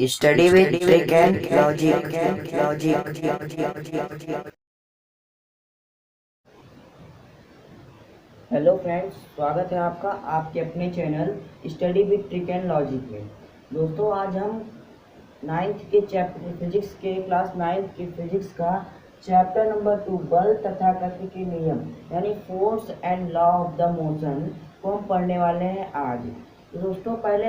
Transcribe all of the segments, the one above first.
Study with trick and logic. Hello friends, स्वागत है आपका आपके अपने channel study with trick and logic में। दोस्तों, आज हम नाइन्थ के चैप्टर फिजिक्स के क्लास नाइन्थ के फिजिक्स का चैप्टर नंबर 2 बल तथा गति के नियम यानी force and law of the motion को हम पढ़ने वाले हैं आज। तो दोस्तों, पहले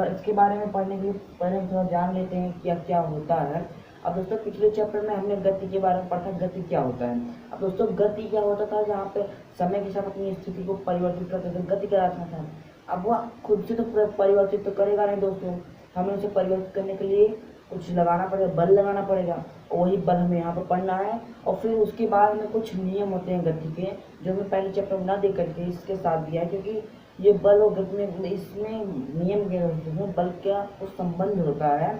इसके बारे में पढ़ने के लिए पहले हम थोड़ा जान लेते हैं क्या क्या होता है। अब दोस्तों, पिछले चैप्टर में हमने गति के बारे में पढ़ा, गति क्या होता है। अब दोस्तों, गति क्या होता था, जहाँ पे समय के साथ अपनी स्थिति को परिवर्तित करते थे, गति कराना था। अब वह खुद से तो परिवर्तित तो करेगा नहीं दोस्तों, हमें उसे परिवर्तित करने के लिए कुछ लगाना पड़ेगा, बल लगाना पड़ेगा, और वही बल हमें यहाँ पर पढ़ना है। और फिर उसके बाद में कुछ नियम होते हैं गति के, जो हमें पहले चैप्टर में ना दे करके इसके साथ दिया है, क्योंकि ये बल और गति में इसमें नियम के बल का कुछ संबंध होता है,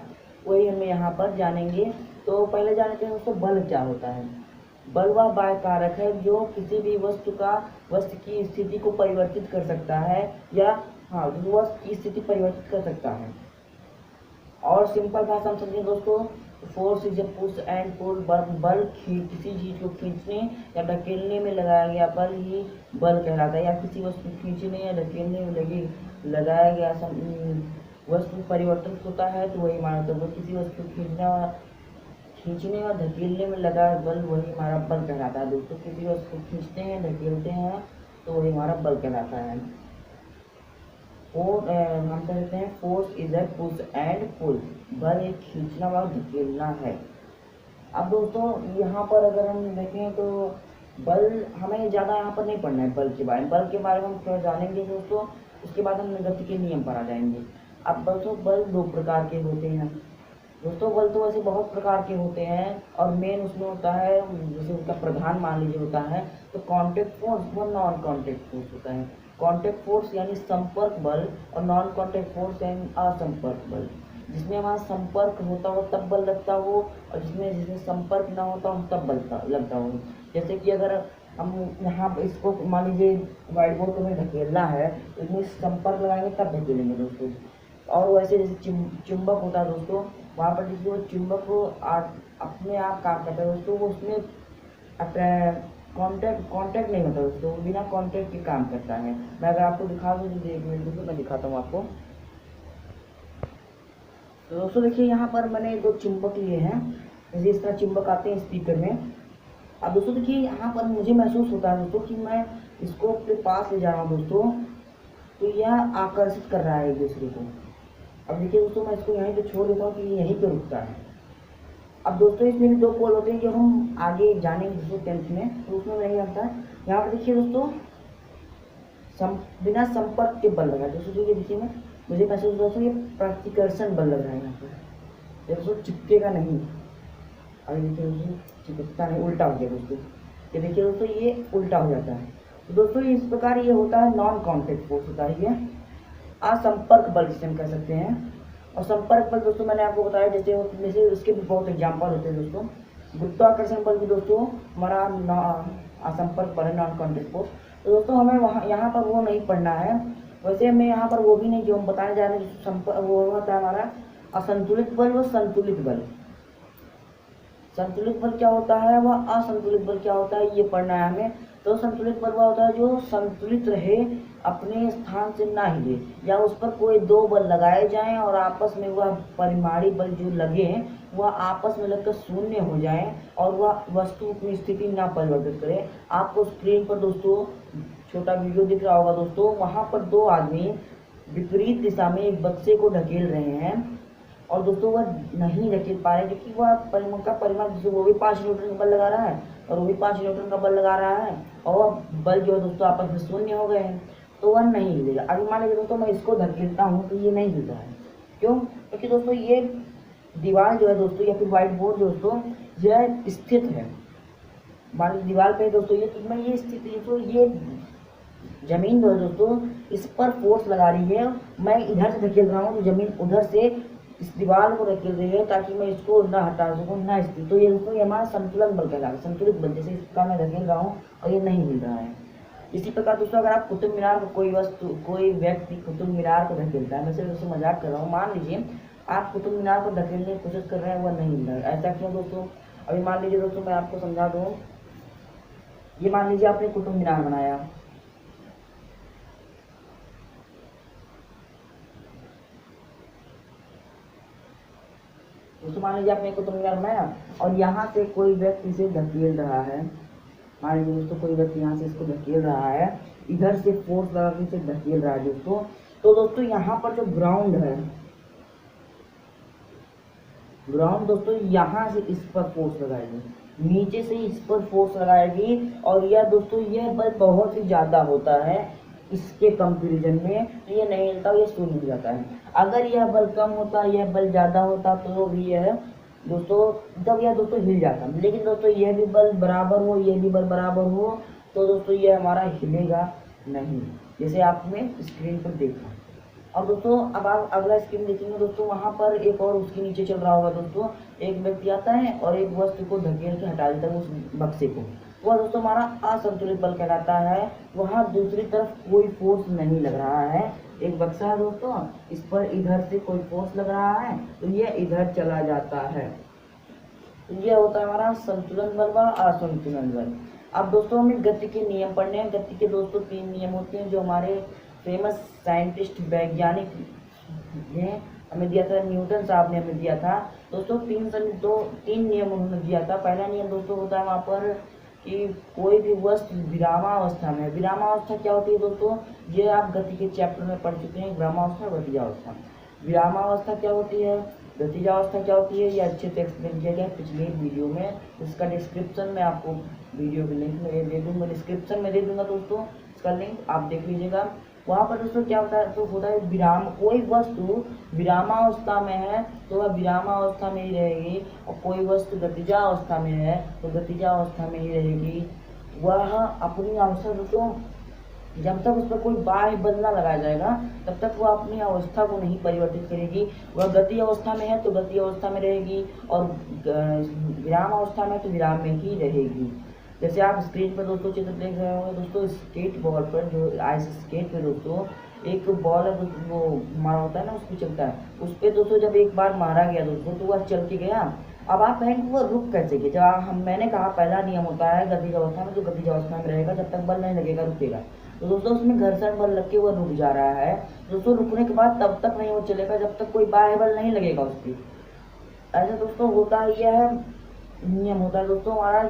वही हमें यहाँ पर जानेंगे। तो पहले जानते हैं दोस्तों, बल क्या होता है। बल वह बाह्य कारक है जो किसी भी वस्तु की स्थिति को परिवर्तित कर सकता है, या वस्तु की स्थिति परिवर्तित कर सकता है। और सिंपल भाषा में समझें दोस्तों, force is a push and pull. बल किसी चीज को खींचने या धकेलने में लगाया गया बल ही बल कहलाता है, या किसी वस्तु को खींचने या धकेलने में लगाया गया वस्तु परिवर्तित होता है तो वही माना जाता है। किसी वस्तु को खींचने और धकेलने में लगा बल वही हमारा बल कहलाता है दोस्तों। किसी वस्तु को खींचते हैं धकेलते हैं तो वही हमारा बल कहलाता है। और हम कहते हैं force is a push and pull. बल एक खींचना व धकेलना है। अब दोस्तों, यहाँ पर अगर हम देखें तो बल हमें ज़्यादा यहाँ पर नहीं पढ़ना है। बल के बारे में हम थोड़ा जानेंगे दोस्तों, उसके बाद हम गति के नियम पर आ जाएंगे। अब दोस्तों, बल दो प्रकार के होते हैं दोस्तों। बल तो वैसे बहुत प्रकार के होते हैं, और मेन उसमें होता है, जैसे उसका प्रधान मान लीजिए होता है तो कॉन्टेक्ट फोर्स व नॉन कॉन्टेक्ट फोर्स होता है। कॉन्टेक्ट फोर्स यानी संपर्क बल, और नॉन कॉन्टेक्ट फोर्स यानी असंपर्क बल। जिसमें हमारा संपर्क होता हो तब बल लगता हो, और जिसमें संपर्क ना होता हो तब बल लगता हो। जैसे कि अगर हम यहाँ इसको मान लीजिए व्हाइट बोर्ड को हमें धकेलना है, तो इसमें संपर्क लगाएंगे तब धकेलेंगे दोस्तों। और वैसे जैसे चुंबक होता है दोस्तों, वहाँ पर देखिए वो चुंबक को अपने आप काम करता है दोस्तों। वो उसमें कांटेक्ट नहीं होता दोस्तों, बिना कांटेक्ट के काम करता है। मैं अगर आपको दिखा दूँ तो 1 मिनट दोस्तों, मैं दिखाता हूँ आपको। तो दोस्तों देखिए, यहाँ पर मैंने 2 चुंबक लिए हैं, जैसे इस तरह चुंबक आते हैं स्पीकर में। अब दोस्तों देखिए, यहाँ पर मुझे महसूस होता है दोस्तों कि मैं इसको अपने पास ले जा रहा हूँ दोस्तों, तो यह आकर्षित कर रहा है एक दूसरे को। अब देखिए दोस्तों, मैं इसको यहीं पे छोड़ देता हूँ कि यहीं पे रुकता है। अब दोस्तों, इसमें भी 2 पोल होते हैं, जो हम आगे जानेंगे दोस्तों 10th में, तो उसमें नहीं लगता है। यहाँ पर देखिए दोस्तों, बिना संपर्क के बल लगा दोस्तों। ये देखिए, मुझे महसूस दोस्तों ये प्रतिकर्षण बल लग रहा है यहाँ पर। दोस्तों चिपकेगा नहीं, अभी देखिए दोस्तों चिपकता नहीं, उल्टा हो गया दोस्तों। ये देखिए दोस्तों, ये उल्टा हो जाता है। तो दोस्तों इस प्रकार ये होता है नॉन कॉन्टेक्ट फोर्स होता है, ये असंपर्क बल जिसे हम कह सकते हैं। और संपर्क बल दोस्तों मैंने आपको बताया, जैसे उसके भी बहुत एग्जाम्पल होते हैं दोस्तों। गुरुत्वाकर्षण बल भी दोस्तों हमारा असंपर्क बल है, नॉन कॉन्टेक्ट फोर्स। तो दोस्तों हमें वहाँ यहाँ पर वो नहीं पढ़ना है। वैसे हमें यहाँ पर वो भी नहीं, जो हम बताने जा रहे हैं संपर्क, वो होता है हमारा असंतुलित बल व संतुलित बल। संतुलित बल क्या होता है, वह असंतुलित बल क्या होता है, ये पढ़ना है हमें। तो संतुलित बल वह होता है जो संतुलित रहे, अपने स्थान से ना हिले, या उस पर कोई 2 बल लगाए जाएं और आपस में वह परिमाणी बल जो लगे वह आपस में लगकर शून्य हो जाएं, और वह वस्तु अपनी स्थिति ना परिवर्तित करे। आपको स्क्रीन पर दोस्तों छोटा वीडियो दिख रहा होगा दोस्तों, वहाँ पर 2 आदमी विपरीत दिशा में एक बक्से को ढकेल रहे हैं, और दोस्तों वह नहीं धकेल पा रहे, क्योंकि वह परिमाण वो भी 5 न्यूटन का बल लगा रहा है और वो भी 5 न्यूटन का बल लगा रहा है, और वह बल जो है दोस्तों आपस में शून्य हो गए हैं, तो वह नहीं हिलेगा। अभी मान लीजिए दोस्तों मैं इसको धकेलता हूँ तो ये नहीं हिल रहा है। क्यों? क्योंकि दोस्तों ये दीवार जो है दोस्तों, या फिर व्हाइट बोर्ड दोस्तों, यह स्थित है। मान लीजिए दीवार पे दोस्तों ये स्थिति तो ये जमीन जो है दोस्तों इस पर फोर्स लगा रही है। मैं इधर से धकेल रहा हूँ तो जमीन उधर से इस दीवार को धकेल रही है, ताकि मैं इसको ना हटा सकूँ, ना स्थिति। तो ये दोस्तों ये हमारा संतुलन बल कहलाता है, संतुलित बल। जैसे इसका मैं धकेल रहा हूँ और ये नहीं हिल रहा है। इसी प्रकार दोस्तों, अगर आप कुतुब मीनार को कोई व्यक्ति कुतुब मीनार को धकेलता है, मैं सिर्फ दोस्तों मजाक कर रहा हूँ, मान लीजिए आप कुतुब मीनार को धकेलने की कोशिश कर रहे हैं, वह नहीं हिल रहा है। ऐसा क्यों दोस्तों? अभी मान लीजिए दोस्तों, मैं आपको समझा दूँ। ये मान लीजिए आपने कुतुब मीनार बनाया, दोस्तों मान लीजिए आपने कुतुब मीनार बनाया और यहाँ से कोई व्यक्ति इसे धकेल रहा है। मान लीजिए दोस्तों कोई व्यक्ति यहाँ से इसको धकेल रहा है, इधर से फोर्स लगा के इसे धकेल रहा है दोस्तों। तो दोस्तों यहाँ पर जो ग्राउंड है, ग्राउंड दोस्तों यहाँ से इस पर फोर्स लगाएगी, नीचे से इस पर फोर्स लगाएगी, और यह दोस्तों यह बल बहुत ही ज़्यादा होता है इसके कंपैरिजन में, तो ये नहीं हिलता, ये शून्य हो जाता है। अगर यह बल कम होता, यह बल ज़्यादा होता तो भी यह दोस्तों तब यह दोस्तों हिल जाता। लेकिन दोस्तों यह भी बल बराबर हो, यह भी बल बराबर हो, तो दोस्तों यह हमारा हिलेगा नहीं, जैसे आपने स्क्रीन पर देखा। और दोस्तों अब आप अगला स्क्रीन देखेंगे दोस्तों, वहाँ पर एक और उसके नीचे चल रहा होगा दोस्तों, एक व्यक्ति आता है और एक वस्तु को धकेल के हटा देता है उस बक्से को, वह दोस्तों हमारा असंतुलित बल कहलाता है। वहाँ दूसरी तरफ कोई फोर्स नहीं लग रहा है, एक बक्सा है दोस्तों, इस पर इधर से कोई फोर्स लग रहा है तो यह इधर चला जाता है, तो यह होता है हमारा संतुलन बल व असंतुलन बल। अब दोस्तों हमें गति के नियम पढ़ने हैं। गति के दोस्तों 3 नियम होते हैं जो हमारे फेमस साइंटिस्ट वैज्ञानिक ने हमें दिया था, न्यूटन साहब ने हमें दिया था दोस्तों। 3 नियम उन्होंने दिया था। पहला नियम दोस्तों होता है वहाँ पर कि कोई भी वस्तु विरामावस्था में, विरामावस्था क्या होती है दोस्तों, ये आप गति के चैप्टर में पढ़ चुके हैं, विरामावस्था गतिजावस्था। विरामावस्था क्या होती है, गतिजावस्था क्या होती है, ये अच्छे से एक्सप्लेन किया गया है पिछले वीडियो में, इसका डिस्क्रिप्शन में आपको वीडियो की लिंक में दे दूंगा, डिस्क्रिप्शन में दे दूंगा दोस्तों, इसका लिंक आप देख लीजिएगा। वहाँ पर दोस्तों क्या होता है, तो होता है विराम, कोई वस्तु विरामावस्था में है तो वह विरामावस्था में ही रहेगी, और कोई वस्तु गतिजावस्था में है तो गतिजावस्था में ही रहेगी। वह अपनी अवस्था दोस्तों, जब तक उस पर कोई बाह्य बल ना लगाया जाएगा तब तक वह अपनी अवस्था को नहीं परिवर्तित करेगी। वह गति अवस्था में है तो गति अवस्था में रहेगी, और विराम अवस्था में तो विराम में ही रहेगी। जैसे आप स्क्रीन पर दोस्तों चित्र देख रहे होंगे दोस्तों, स्केट बॉल पर, जो आइस स्केट पे दोस्तों एक बॉल है वो मारा होता है ना, उस पर चलता है, उस पर दोस्तों जब एक बार मारा गया दोस्तों तो वह चल के गया। अब आप कहेंगे वो रुक कैसे गया, जब मैंने कहा पहला नियम होता है गतिज अवस्था में, जो गतिज अवस्था में रहेगा जब तक बल नहीं लगेगा रुकेगा, तो दोस्तों उसमें घर्षण बल लग के वह रुक जा रहा है दोस्तों। रुकने के बाद तब तक नहीं वो चलेगा जब तक कोई बाह्य बल नहीं लगेगा उस पर। ऐसा दोस्तों होता है, यह नियम होता है दोस्तों हमारा।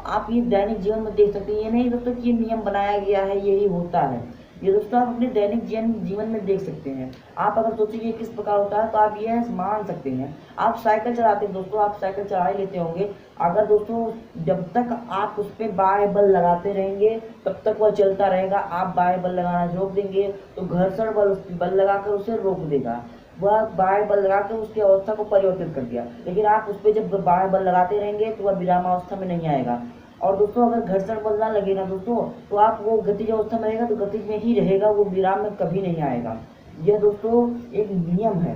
आप ये दैनिक जीवन में देख सकते हैं, ये नहीं दोस्तों कि नियम बनाया गया है यही होता है, ये दोस्तों आप अपने दैनिक जीवन में देख सकते हैं। आप अगर सोचिए किस प्रकार होता है तो आप ये मान सकते हैं। आप साइकिल चलाते हैं दोस्तों, आप साइकिल चला ही लेते होंगे, अगर दोस्तों जब तक आप उस पर बाह्य बल लगाते रहेंगे तब तक वह चलता रहेगा। आप बाह्य बल लगाना रोक देंगे तो घर्षण बल उस पर बल लगाकर उसे रोक देगा, वह बाह्य बल लगाकर उसकी अवस्था को परिवर्तित कर दिया। लेकिन आप उस पर जब बाह्य बल लगाते रहेंगे तो वह विराम अवस्था में नहीं आएगा। और दोस्तों अगर घर्षण बल ना लगे ना दोस्तों तो आप वो गतिज अवस्था में रहेगा तो गतिज में ही रहेगा, वो विराम में कभी नहीं आएगा। यह दोस्तों एक नियम है।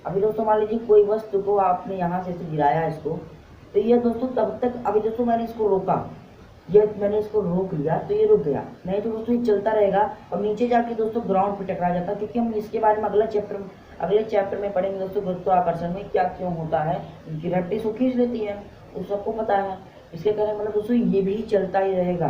अभी दोस्तों मान लीजिए कोई वस्तु को आपने यहाँ से गिराया इसको, तो ये दोस्तों तब तक, अभी दोस्तों मैंने इसको रोका, ये मैंने इसको रोक लिया तो ये रुक गया, नहीं तो दोस्तों ये चलता रहेगा और नीचे जाके दोस्तों ग्राउंड पे टकरा जाता है। क्योंकि हम इसके बारे में अगले चैप्टर में पढ़ेंगे दोस्तों, गुरुत्वाकर्षण में क्या क्यों होता है, गिरफ्टी को खींच लेती है, वो सबको पता है। इसके कारण मतलब दोस्तों ये भी चलता ही रहेगा।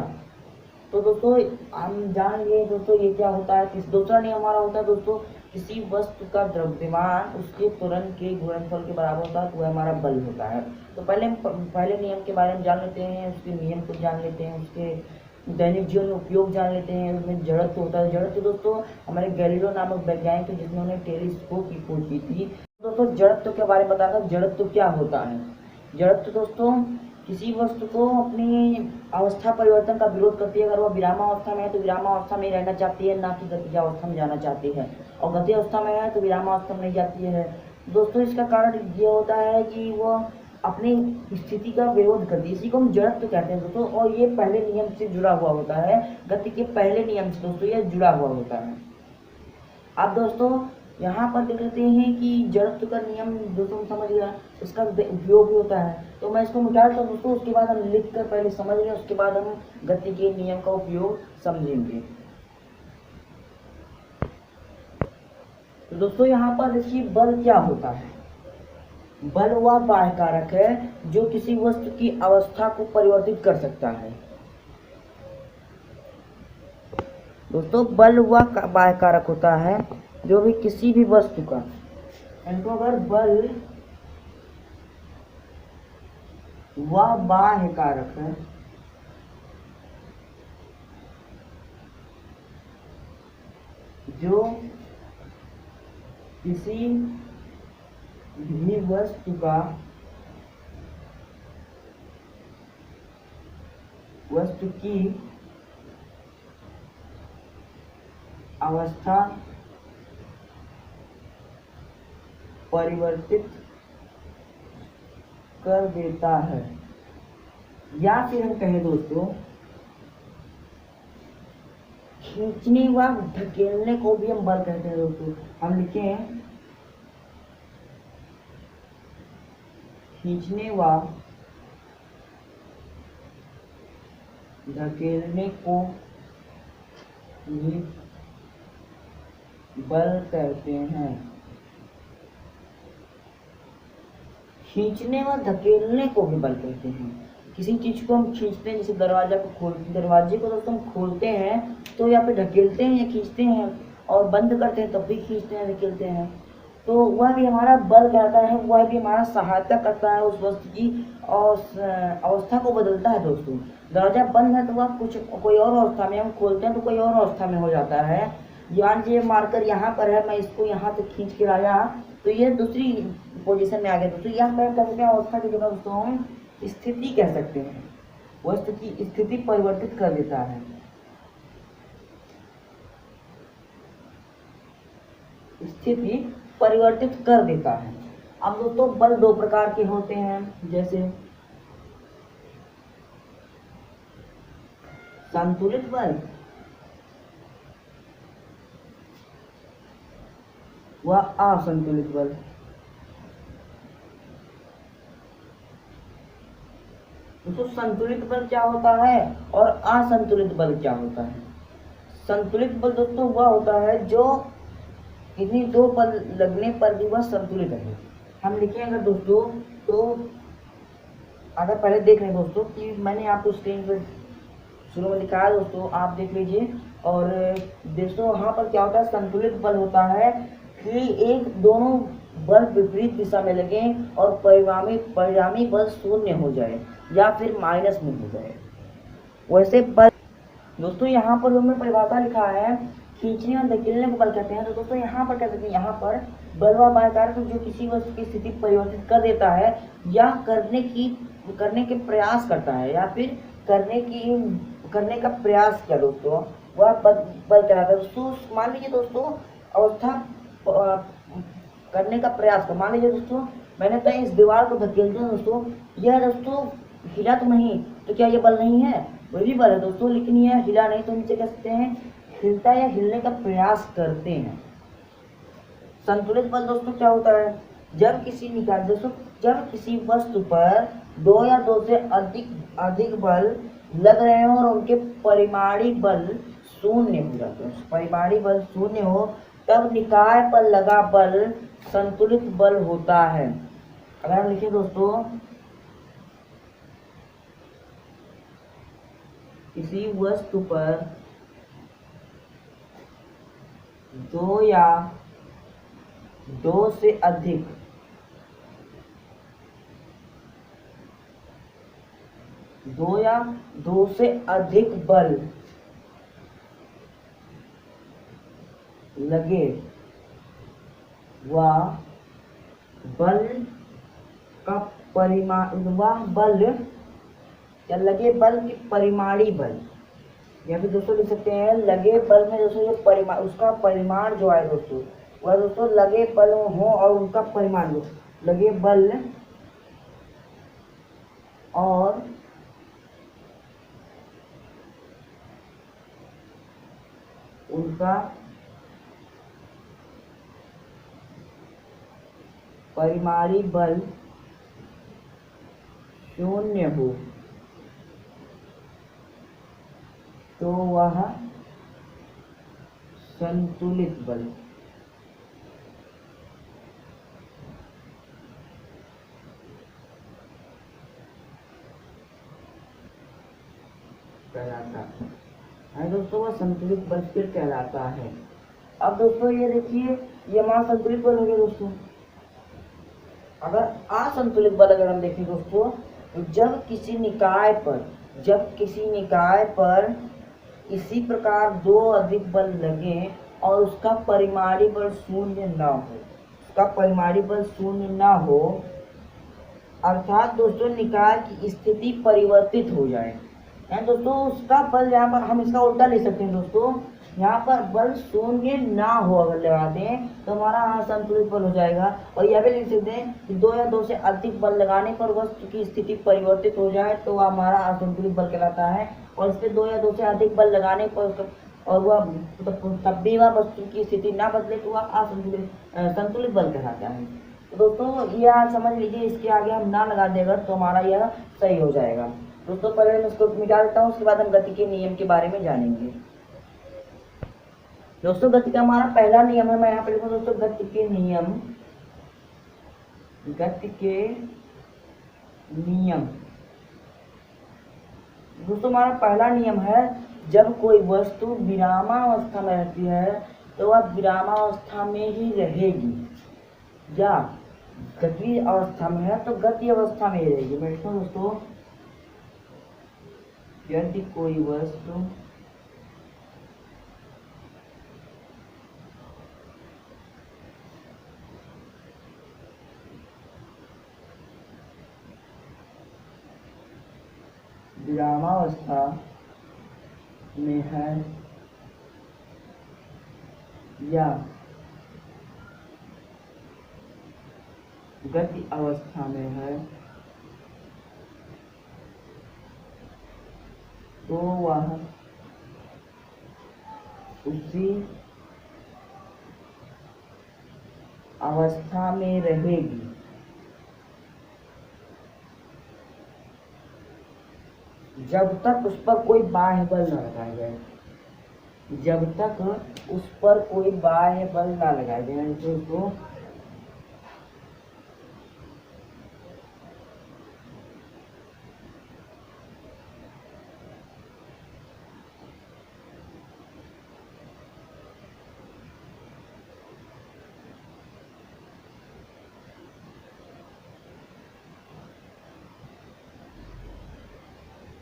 तो दोस्तों हम जान लिए दोस्तों ये क्या होता है। दूसरा नियम हमारा होता है दोस्तों, किसी वस्तु का द्रव्यमान उसके त्वरण के गुणनफल के बराबर होता है तो वह हमारा बल होता है। तो पहले नियम के बारे में जान लेते हैं, उसके नियम को जान लेते हैं, उसके दैनिक जीवन में उपयोग जान लेते हैं। उसमें जड़त्व होता है। जड़त्व दोस्तों हमारे गैलीलियो नामक वैज्ञानिक थे जिन्होंने टेलीस्कोप की खोज की थी। दोस्तों जड़त्व के बारे में बताया था, जड़त्व क्या होता है। जड़त्व दोस्तों किसी वस्तु को अपनी अवस्था परिवर्तन का विरोध करती है। अगर वह विरामावस्था में है तो विरामावस्था में रहना चाहती है, ना कि गतिजावस्था में जाना चाहती है, और गति अवस्था में है तो विरामावस्था में नहीं जाती है। दोस्तों इसका कारण ये होता है कि वह अपनी स्थिति का विरोध करती है, इसी को हम जड़त्व कहते हैं दोस्तों। और ये पहले नियम से जुड़ा हुआ होता है, गति के पहले नियम से दोस्तों ये जुड़ा हुआ होता है। अब दोस्तों यहाँ पर देख लेते हैं कि जड़त्व का नियम दोस्तों समझ गया, इसका उपयोग भी होता है। तो मैं इसको मिटा देता हूँ दोस्तों, उसके बाद हम लिख कर पहले समझ लें, उसके बाद हम गति के नियम का उपयोग समझेंगे। तो दोस्तों यहाँ पर देखिए बल क्या होता है। बल वह बाह्य कारक है जो किसी वस्तु की अवस्था को परिवर्तित कर सकता है। दोस्तों बल वह बाह्य कारक होता है जो भी किसी भी वस्तु का, तो अगर बल वह बाह्य कारक है जो किसी भी वस्तु की अवस्था परिवर्तित कर देता है, या फिर हम कहें दोस्तों खींचने व धकेलने को भी हम बल कहते हैं। दोस्तों हम लिखें खींचने व धकेलने को भी बल कहते हैं। खींचने व धकेलने को भी बल कहते हैं। किसी चीज को हम खींचते हैं, जैसे दरवाजे को दोस्तों हम खोलते हैं तो या फिर ढकेलते हैं या खींचते हैं, और बंद करते हैं तब भी खींचते हैं धकेलते हैं, तो वह भी हमारा बल कहता है। वह भी हमारा सहायता करता है उस वस्तु की और अवस्था को बदलता है। दोस्तों दरवाजा बंद है तो वह कोई और अवस्था में, हम खोलते हैं तो कोई और अवस्था में हो जाता है। यान ये मार्कर यहाँ पर है, मैं इसको यहाँ तक खींच के लाया तो ये दूसरी पोजीशन में आ गया। दोस्तों यहाँ पर कह सकते हैं अवस्था की जगह दोस्तों हम स्थिति कह सकते हैं। वस्तु की स्थिति परिवर्तित कर देता है। स्थिति परिवर्तित कर देता है। अब दोस्तों बल दो प्रकार के होते हैं, जैसे संतुलित बल व असंतुलित बल। दोस्तों संतुलित बल क्या होता है और असंतुलित बल क्या होता है। संतुलित बल दोस्तों वह होता है जो इन्हीं दो बल लगने पर भी वह संतुलित है। हम लिखें अगर दोस्तों, तो अगर पहले देख रहे हैं दोस्तों कि मैंने आपको स्क्रीन पर शुरू में लिखा है दोस्तों, आप देख लीजिए। और दोस्तों वहाँ पर क्या होता है, संतुलित बल होता है कि एक दोनों बल विपरीत दिशा में लगे और परिणामी बल शून्य हो जाए या फिर माइनस में हो जाए। वैसे बल दोस्तों यहाँ पर हमने परिभाषा लिखा है खींचने और धकेलने को बल कहते हैं। तो दोस्तों यहाँ पर क्या कहते हैं, यहाँ पर बल व बाह्य कारक जो किसी वस्तु की स्थिति परिवर्तित कर देता है या करने के प्रयास करता है, या फिर करने का प्रयास किया दोस्तों, वह बल कहलाता है। दोस्तों मान लीजिए दोस्तों अवस्था करने का प्रयास कर, मान लीजिए दोस्तों मैंने कहीं इस दीवार को धकेल दिया दोस्तों, यह दोस्तों हिला तो नहीं, तो क्या ये बल नहीं है, वही बल है दोस्तों, लेकिन यह हिला नहीं, तो हम इसे कह सकते हैं हिलता या हिलने का प्रयास करते हैं। संतुलित बल दोस्तों क्या होता है, जब किसी वस्तु पर दो या दो से अधिक बल लग रहे हो और उनके परिमाणी बल शून्य हो जाते हैं, परिमाणी बल शून्य हो, तब निकाय पर लगा बल संतुलित बल होता है। अगर हम लिखें दोस्तों किसी वस्तु पर दो या दो से अधिक बल लगे वह बल का लगे बल की परिमाणी बल, या फिर दोस्तों लिख सकते हैं लगे बल में दोस्तों ये उसका परिमाण जो है दोस्तों, वह दोस्तों लगे बल हो और उनका परिमाण हो, लगे बल और उनका परिमाणी बल शून्य हो, तो वह संतुलित बल कहलाता है दोस्तों, वह संतुलित बल फिर कहलाता है। अब दोस्तों ये देखिए, ये हमारा संतुलित बल हो गया दोस्तों। अगर असंतुलित बल अगर हम देखें दोस्तों, तो जब किसी निकाय पर इसी प्रकार दो अधिक बल लगे और उसका परिमाणी बल शून्य ना हो, अर्थात दोस्तों निकाय की स्थिति परिवर्तित हो जाए, यानी दोस्तों उसका बल, यहाँ पर हम इसका उल्टा ले सकते हैं दोस्तों, यहाँ पर बल शून्य ना हो अगर लगा दें तो हमारा असंतुलित बल हो जाएगा। और यह भी लिख सकते हैं कि दो या दो से अधिक बल लगाने पर वस्तु की स्थिति परिवर्तित हो जाए तो वह हमारा असंतुलित बल कहलाता है। और इस पर दो या दो से अधिक बल लगाने पर और वह तब भी वह वस्तु की स्थिति ना बदले तो वह संतुलित बल कहलाता है। तो दोस्तों ये आप समझ लीजिए, इसके आगे हम ना लगा देगा तो हमारा यह सही हो जाएगा। दोस्तों पहले मैं इसको मिटा देता हूँ, उसके बाद हम गति के नियम के बारे में जानेंगे। दोस्तों गति का हमारा पहला नियम है, मैं यहाँ पे लिखूँ दोस्तों गति के नियम। दोस्तों हमारा पहला नियम है, जब कोई वस्तु विरामावस्था में रहती है तो वह विरामावस्था में ही रहेगी, या गति अवस्था में है तो गति अवस्था में ही रहेगी। मैं लिखता हूँ दोस्तों, यदि कोई वस्तु विरामावस्था में है या गति अवस्था में है तो वह उसी अवस्था में रहेगी जब तक उस पर कोई बाह्य बल न लगाया जाए, तो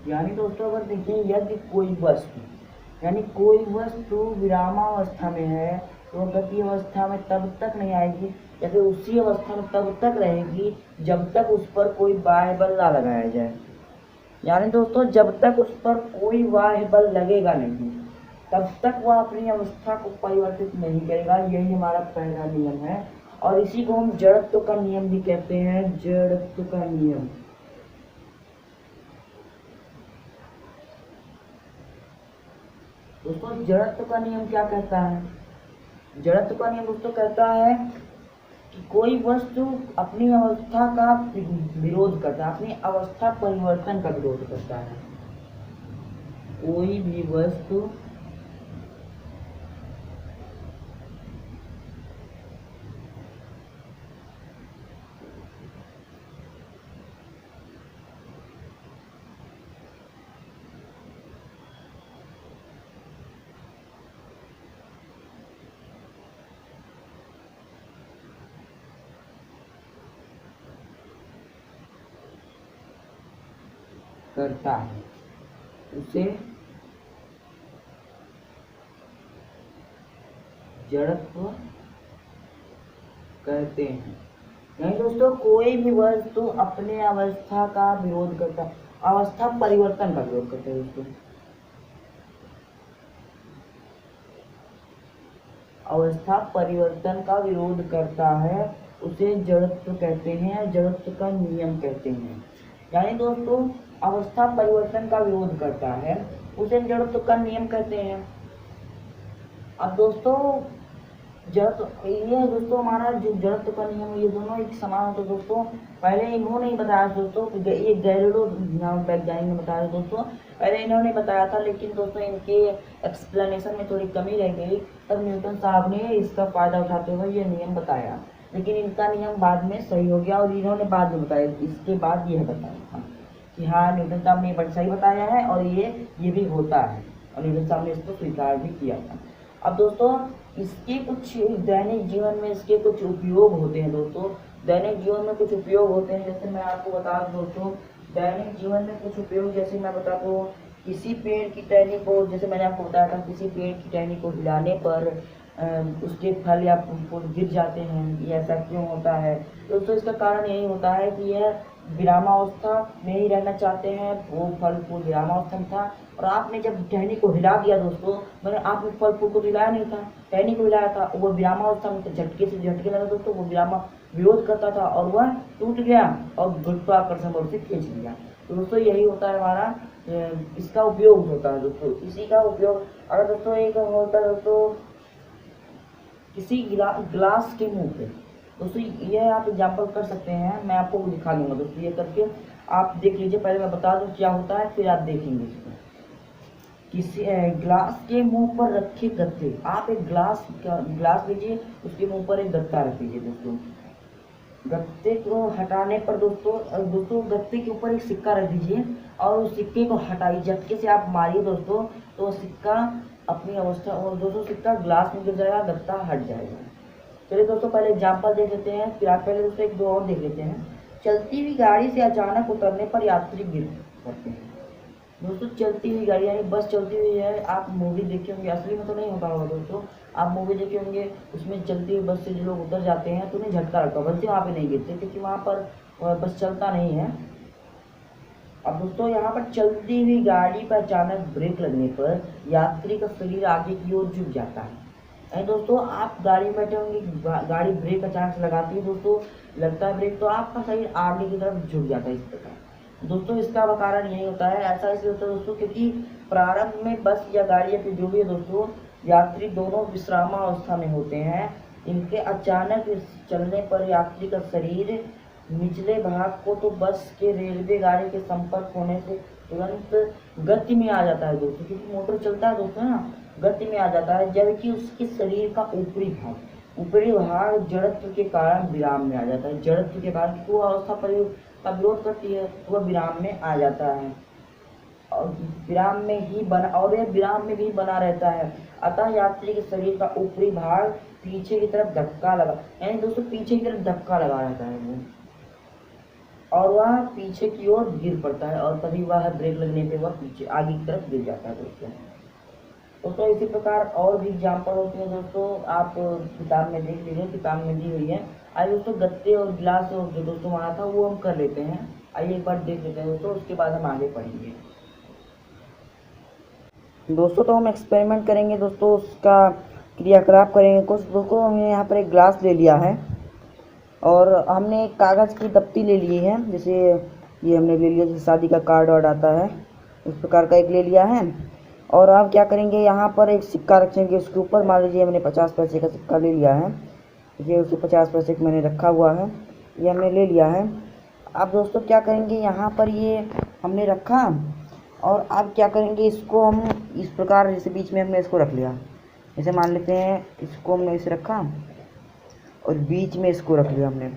यानी दोस्तों अगर देखें, यदि कोई वस्तु विरामावस्था में है तो गति अवस्था में तब तक नहीं आएगी या फिर उसी अवस्था में तब तक रहेगी जब तक उस पर कोई बाह्य बल ना लगाया जाए। यानी दोस्तों जब तक उस पर कोई बाह्य बल लगेगा नहीं तब तक वह अपनी अवस्था को परिवर्तित नहीं करेगा। यही हमारा पहला नियम है और इसी को हम जड़त्व का नियम भी कहते हैं। जड़त्व का नियम। दोस्तों जड़त्व का नियम क्या कहता है? जड़त्व का नियम दोस्तों कहता है कि कोई वस्तु अपनी अवस्था का विरोध करता है, अपनी अवस्था परिवर्तन का विरोध करता है। कोई भी वस्तु करता है उसे जड़त्व कहते हैं। नहीं दोस्तों, कोई भी वस्तु अपने अवस्था का विरोध करता है, अवस्था परिवर्तन का विरोध करता है दोस्तों। अवस्था परिवर्तन का विरोध करता है उसे जड़त्व कहते हैं, जड़त्व का नियम कहते हैं। यानी दोस्तों अवस्था परिवर्तन का विरोध करता है उसे जड़त्व का नियम कहते हैं। अब दोस्तों जड़त्व ये दोस्तों हमारा जो जड़त्व का नियम ये दोनों एक समान होते दोस्तों। पहले इन्होंने ही बताया दोस्तों, ये गैलीलियो नाम वैज्ञानिक ने बताया दोस्तों। पहले इन्होंने बताया था लेकिन दोस्तों इनके एक्सप्लेनेशन में थोड़ी कमी रह गई, तब न्यूटन साहब ने इसका फायदा उठाते हुए ये नियम बताया, लेकिन इनका नियम बाद में सही हो गया और इन्होंने बाद में बताया, इसके बाद यह बताया था। कि हाँ न्यूटन साहब ने ये सही बताया है और ये भी होता है, और न्यूटन साहब ने इसको स्वीकार भी किया था। अब दोस्तों इसके कुछ दैनिक जीवन में इसके कुछ उपयोग होते हैं दोस्तों, दैनिक जीवन में कुछ उपयोग होते हैं। जैसे मैं आपको बता दूं दोस्तों, दैनिक जीवन में कुछ उपयोग जैसे मैं बता दूं, किसी पेड़ की टहनी को, जैसे मैंने आपको बताया था, किसी पेड़ की टहनी को हिलाने पर उसके फल या फूल गिर जाते हैं, ये ऐसा क्यों होता है दोस्तों? इसका कारण यही होता है कि यह विरामावस्था में ही रहना चाहते हैं, वो फल फूल विरामावस्था में था, और आपने जब टहनी को हिला दिया दोस्तों, मैंने आपने फल फूल को हिलाया नहीं था, टहनी को हिलाया था, वो विरामावस्था में झटके से झटके लगा दोस्तों, वो विरामा विरोध करता था और वह टूट गया और गुरुत्वाकर्षण बल से खींच लिया। तो दोस्तों यही होता है हमारा, इसका उपयोग होता है दोस्तों। इसी का उपयोग अगर दोस्तों एक होता है दोस्तों किसी ग्लास के मुंह पे दोस्तों, ये आप एग्जाम्पल कर सकते हैं, मैं आपको दिखा दूंगा दोस्तों, ये करके आप देख लीजिए। पहले मैं बता दूं क्या होता है, फिर आप देखेंगे इसको। किसी ग्लास के मुंह पर रखे गत्ते, आप एक ग्लास लीजिए, उसके मुंह पर एक गत्ता रख दीजिए दोस्तों। गत्ते को हटाने पर दोस्तों गत्ते के ऊपर एक सिक्का रख दीजिए और उस सिक्के को हटाइए, झटके से आप मारिए दोस्तों, तो सिक्का अपनी अवस्था, और दोस्तों सिक्का ग्लास में गिर जाएगा, गत्ता हट जाएगा। चलिए दोस्तों पहले एग्जाम्पल देख लेते हैं, फिर आप पहले दोस्तों एक दो और देख लेते हैं। चलती हुई गाड़ी से अचानक उतरने पर यात्री गिर पड़ते हैं दोस्तों। चलती हुई गाड़ी यानी बस चलती हुई है, आप मूवी देखे होंगे, असली में तो नहीं होता होगा दोस्तों, आप मूवी देखे होंगे, उसमें चलती हुई बस से जो लोग उतर जाते हैं तो उन्हें झटका लगता है, बल्कि वहाँ पे नहीं गिरते क्योंकि वहाँ पर बस चलता नहीं है। अब दोस्तों यहाँ पर चलती हुई गाड़ी पर अचानक ब्रेक लगने पर यात्री का शरीर आगे की ओर झुक जाता है। यानी दोस्तों आप गाड़ी में बैठे होंगे, गाड़ी ब्रेक अचानक से लगाती है दोस्तों, लगता है ब्रेक, तो आपका शरीर आगे की तरफ झुक जाता है इस प्रकार दोस्तों। इसका कारण यही होता है, ऐसा इसलिए होता है दोस्तों क्योंकि प्रारंभ में बस या गाड़ी या फिर जो भी है दोस्तों, यात्री दोनों विश्रामावस्था में होते हैं। इनके अचानक चलने पर यात्री का शरीर निचले भाग को तो बस के रेलवे गाड़ी के संपर्क होने से तुरंत गति में आ जाता है दोस्तों, क्योंकि मोटर चलता है दोस्तों ना, गति में आ जाता है, जबकि उसके शरीर का ऊपरी भाग जड़त्व के कारण विराम में आ जाता है। जड़त्व के कारण क्योंकि वह अवस्था का विरोध करती है, तो वह विराम में आ जाता है और विराम में भी बना रहता है। अतः यात्री के शरीर का ऊपरी भाग पीछे की तरफ धक्का लगा, यानी दोस्तों पीछे की तरफ धक्का लगा रहता है वो, और वह पीछे की ओर गिर पड़ता है, और तभी वह ब्रेक लगने पे वह पीछे आगे की तरफ गिर जाता है दोस्तों। इसी प्रकार और भी एग्जाम्पल होते हैं दोस्तों, आप किताब में देख लीजिए, किताब में दी हुई है। आइए दोस्तों गत्ते और गिलास जो दोस्तों वहाँ था वो हम कर लेते हैं, आइए एक बार देख लेते हैं दोस्तों, उसके बाद हम आगे पढ़ेंगे दोस्तों। तो हम एक्सपेरिमेंट करेंगे दोस्तों, उसका क्रियाकलाप करेंगे कुछ दोस्तों। हमने यहाँ पर एक ग्लास ले लिया है और हमने एक कागज़ की दफ्ती ले ली है, जैसे ये हमने ले लिया, जैसे शादी का कार्ड वार्ड आता है उस प्रकार का एक ले लिया है। और आप क्या करेंगे, यहाँ पर एक सिक्का रखेंगे, उसके ऊपर मान लीजिए मैंने 50 पैसे का सिक्का ले लिया है, ये उसको 50 पैसे का मैंने रखा हुआ है, ये हमने ले लिया है। अब दोस्तों क्या करेंगे, यहाँ पर ये हमने रखा और अब क्या करेंगे, इसको हम इस प्रकार, जैसे बीच में हमने इसको रख लिया, जैसे मान लेते हैं इसको हमने इसे रखा और बीच में इसको रख लिया हमने,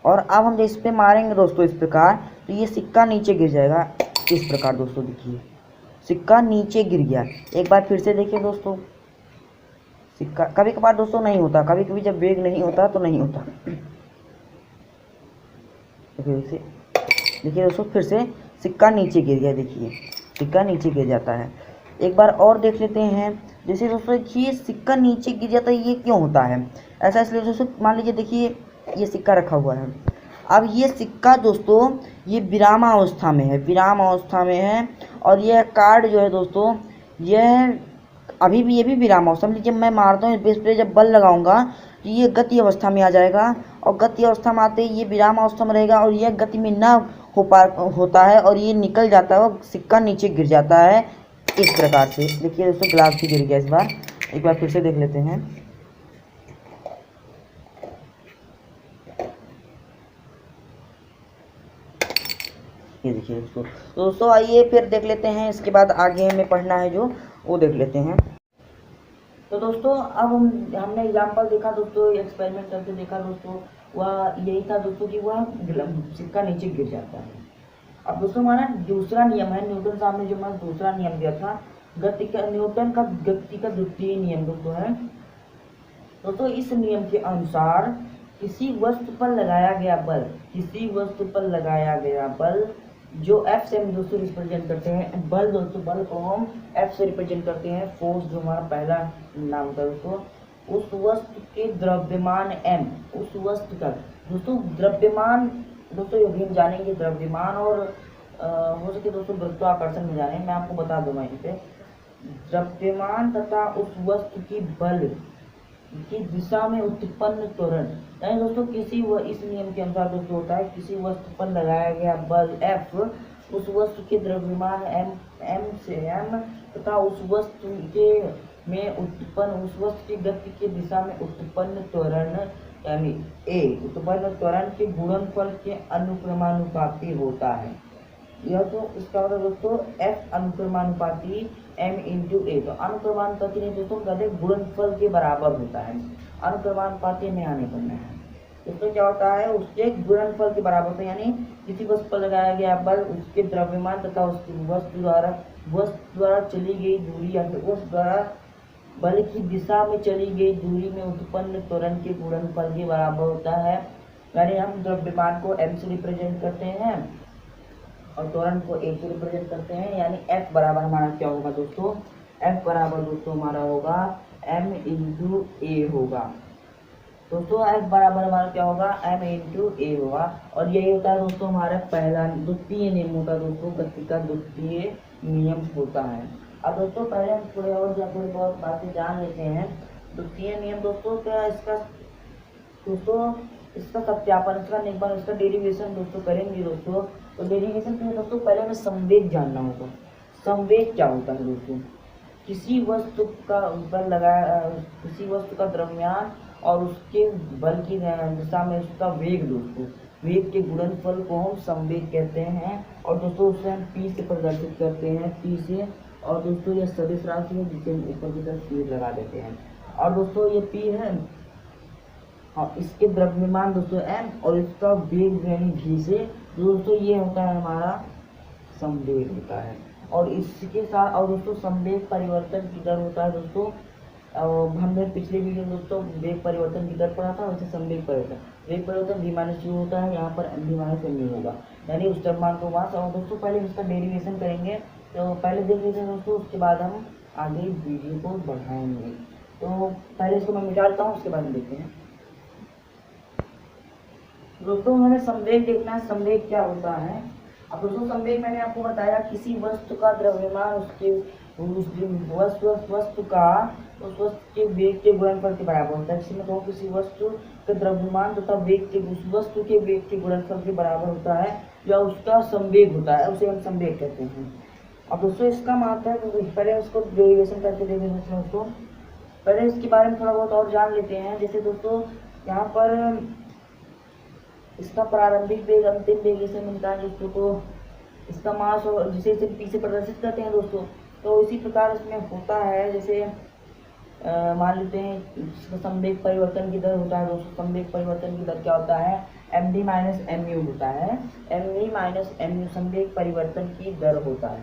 और अब हम इस पे मारेंगे दोस्तों इस प्रकार, तो ये सिक्का नीचे गिर जाएगा इस प्रकार दोस्तों। देखिए सिक्का नीचे गिर गया। एक बार फिर से देखिए दोस्तों, सिक्का कभी कभार दोस्तों नहीं होता, कभी कभी जब वेग नहीं होता तो नहीं होता। देखिए दोस्तों फिर से सिक्का नीचे गिर गया, देखिए सिक्का नीचे गिर जाता है। एक बार और देख लेते हैं, जैसे दोस्तों ये सिक्का नीचे गिर जाता है, ये क्यों होता है ऐसा? इसलिए दोस्तों मान लीजिए, देखिए ये सिक्का रखा हुआ है, अब ये सिक्का दोस्तों ये विरामावस्था में है, और यह कार्ड जो है दोस्तों यह अभी भी, ये भी विरामावस्था में, जब मैं मारता हूँ इस पर जब बल लगाऊंगा तो ये गति अवस्था में आ जाएगा, और गति अवस्था में आते ही ये विरामावस्था में रहेगा, और यह गति में ना होता है और ये निकल जाता है और सिक्का नीचे गिर जाता है इस प्रकार से। देखिए दोस्तों ग्लास भी गिर गया इस बार, एक बार फिर से देख लेते हैं। ये देखिए दोस्तों आइए फिर देख लेते हैं, इसके बाद आगे हमें पढ़ना है जो वो देख लेते हैं। तो दोस्तों अब हमने एग्जाम्पल देखा दोस्तों, एक्सपेरिमेंट करके देखा दोस्तों, वह यही था दोस्तों कि वह सिक्का नीचे गिर जाता है। अब दोस्तों हमारा दूसरा नियम है, न्यूटन साहब ने जो हमारा दूसरा नियम दिया था, न्यूटन का गति का द्वितीय नियम दोस्तों है। दोस्तों इस नियम के अनुसार किसी वस्तु पर लगाया गया बल, किसी वस्तु पर लगाया गया बल जो F से हम दोस्तों रिप्रेजेंट करते हैं, बल दोस्तों, बल को हम F से रिप्रेजेंट करते हैं, फोर्स जो हमारा पहला नाम था दोस्तों, उस वस्तु के द्रव्यमान m, उस वस्तु का दोस्तों द्रव्यमान, दोस्तों ये भी हम जानेंगे द्रव्यमान और हो सके दोस्तों गुरुत्वाकर्षण में जाने, मैं आपको बता दूंगा यहाँ पे द्रव्यमान तथा उस वस्तु की बल की दिशा में उत्पन्न त्वरण, यानी दोस्तों किसी इस नियम के अनुसार दोस्तों होता है किसी वस्तु पर लगाया गया बल F उस वस्तु के द्रव्यमान m से m तथा उस वस्तु के में उत्पन्न, उस वस्तु की गति की दिशा में उत्पन्न त्वरण यानी a उत्पन्न त्वरण के गुणनफल के अनुक्रमानुपाती होता है। यह तो इसका मतलब दोस्तों F अनुक्रमानुपाती m इंटू a, तो अनुक्रमानुपाती नहीं दोस्तों कहते गुणनफल के बराबर होता है, अनुक्रमानुपाती में आने पड़ना है दोस्तों क्या होता है उसके गुणनफल के बराबर होता है, यानी किसी वस्तु पर लगाया गया बल उसके द्रव्यमान तथा उसकी वस्तु द्वारा चली गई दूरी या फिर उस द्वारा बल की दिशा में चली गई दूरी में उत्पन्न त्वरण के गुणनफल के बराबर होता है। यानी हम द्रव्यमान को m से रिप्रेजेंट करते हैं और त्वरण को a से रिप्रेजेंट करते हैं, यानी F बराबर हमारा क्या होगा दोस्तों, F बराबर दोस्तों हमारा होगा m इंटू a होगा दोस्तों, F बराबर हमारा क्या होगा m इंटू a होगा। और यही होता है दोस्तों हमारा पहला द्वितीय नियम होता है दोस्तों, गति का द्वितीय नियम होता है। अब दोस्तों पहले हम थोड़े बहुत बातें जान लेते हैं। द्वितीय नियम दोस्तों क्या इसका सत्यापन, इसका निरूपण, इसका डेरिवेशन दोस्तों करेंगे दोस्तों। तो डेरिवेशन के लिए दोस्तों पहले हमें संवेग जानना होगा। संवेग क्या होता है दोस्तों, किसी वस्तु का बल लगाया, किसी वस्तु का द्रव्यमान और उसके बल की दिशा में उसका वेग दोस्तों, वेग के गुणनफल को हम संवेग कहते हैं। और दोस्तों उसे हम p से प्रदर्शित करते हैं, p से। और दोस्तों यह सदिश राशि है जिसे हम ऊपर की तरफ तीर लगा देते हैं। और दोस्तों ये p है और इसके द्रव्यमान दोस्तों m और इसका वेग यानी v से, दोस्तों ये होता है हमारा संवेग होता है। और इसके साथ और दोस्तों संवेग परिवर्तन की दर होता है दोस्तों, हमने पिछले वीडियो में दोस्तों वेग परिवर्तन की दर पढ़ा था, वैसे संवेग परिवर्तन, वेग परिवर्तन v माइनस यू होता है, यहाँ पर v माइनस एम यू होगा, यानी उस द्रव्यमान को मास। और दोस्तों पहले इसका डेरिवेशन करेंगे, तो पहले देख लेते हैं दोस्तों, उसके बाद हम आगे वीडियो को बढ़ाएंगे। तो पहले इसको मैं मिटा लेता हूँ, उसके बाद हम देखते हैं दोस्तों। हमें संवेग देखना है, संवेग क्या होता है। अब दोस्तों संवेग मैंने आपको बताया किसी वस्तु का द्रव्यमान उसके वस्तु का उस वस्तु के वेग के गुणनफल के बराबर होता है। जिसमें कहूँ किसी वस्तु के द्रव्यमान तथा वेग के उस वस्तु के वेग के गुणनफल के बराबर होता है या उसका संवेग होता है, उसे हम संवेग कहते हैं। अब दोस्तों इसका मतलब है, तो पहले उसको डेरिवेशन करके देखें दोस्तों। पहले इसके बारे में थोड़ा बहुत और जान लेते हैं। जैसे दोस्तों यहाँ पर इसका प्रारंभिक वेग अंतिम वेग इसे मिलता है दोस्तों को, इसका मास और जिसे इसे p से प्रदर्शित करते हैं दोस्तों। तो इसी प्रकार इसमें होता है, जैसे मान लेते हैं इसका संवेग परिवर्तन की दर होता है दोस्तों। संवेग परिवर्तन की दर क्या होता है, md माइनस एम यू होता है, mv माइनस एम यू संवेग परिवर्तन की दर होता है।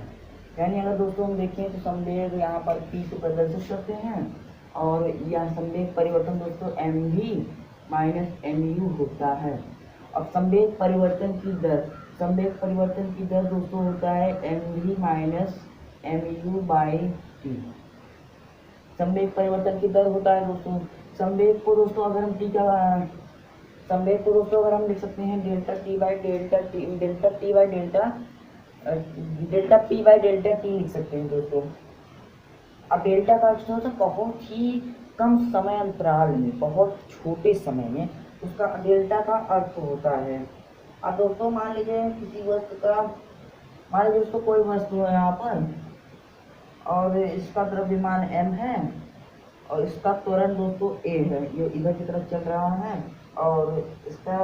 यानी अगर दोस्तों हम देखें तो संवेग यहाँ पर p से प्रदर्शित करते हैं और यह संवेग परिवर्तन दोस्तों mv माइनस एम यू होता है। अब संवेग परिवर्तन की दर, संवेग परिवर्तन की दर दोस्तों होता है mv minus M U by T. संवेग परिवर्तन की दर होता है दोस्तों। संवेग को दोस्तों अगर हम संवेग को दोस्तों अगर हम लिख सकते हैं delta p by delta T लिख सकते हैं दोस्तों। अब डेल्टा का अर्थ होता है बहुत ही कम समय अंतराल में, बहुत छोटे समय में, उसका डेल्टा का अर्थ होता है। अब दोस्तों मान लीजिए किसी वस्तु का, मान लीजिए दोस्तों कोई वस्तु है यहाँ पर और इसका द्रव्यमान m है और इसका त्वरण दोस्तों a है, ये इधर की तरफ चल रहा है और इसका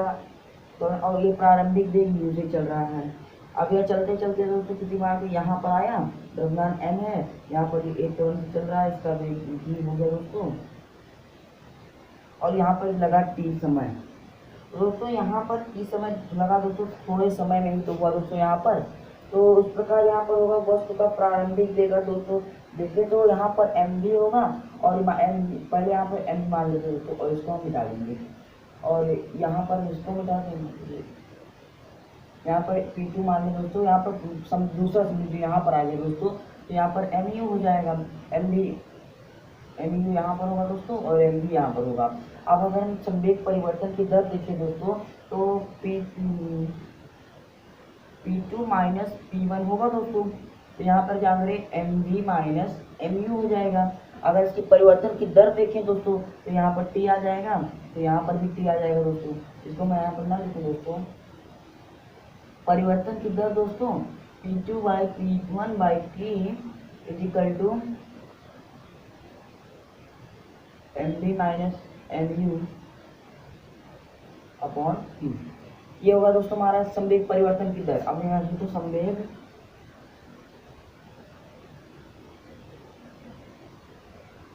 त्वरण और ये प्रारंभिक वेग u से चल रहा है। अब यह चलते चलते दोस्तों किसी बार यहाँ पर आया, द्रव्यमान m है, यहाँ पर ये a त्वरण से चल रहा है, इसका वेग v हो गया दोस्तों और यहाँ पर लगा t समय। दोस्तों यहाँ पर ई समय लगा दोस्तों, थोड़े समय में ही तो हुआ दोस्तों यहाँ पर। तो उस प्रकार यहाँ पर होगा वस्तु का प्रारंभिक देगा दोस्तों। देखिए तो यहाँ पर एम भी होगा और पहले यहाँ पर एम मान लेते दोस्तों और इसको हम मिटा देंगे और यहाँ पर इसको मिटा देंगे। यहाँ पर P2 मान लें दोस्तों, यहाँ पर दूसरा समीकरण यहाँ पर आ गया दोस्तों, तो यहाँ पर MU हो जाएगा। MU यहाँ पर होगा दोस्तों और M भी यहाँ पर होगा। अब अगर हम संवेग परिवर्तन की दर देखें दोस्तों, तो P2 माइनस P1 होगा दोस्तों, तो यहाँ पर क्या करें MV माइनस MU हो जाएगा। अगर इसकी परिवर्तन की दर देखें दोस्तों, तो यहाँ पर T आ जाएगा, तो यहाँ पर भी T आ जाएगा दोस्तों। इसको मैं यहाँ पर ना लिखूँ दोस्तों, परिवर्तन की दर दोस्तों P2 by P1 by T is equal to MV minus MU upon T। ये होगा दोस्तों हमारा संवेग परिवर्तन की दर। अब यहाँ लिखो संवेग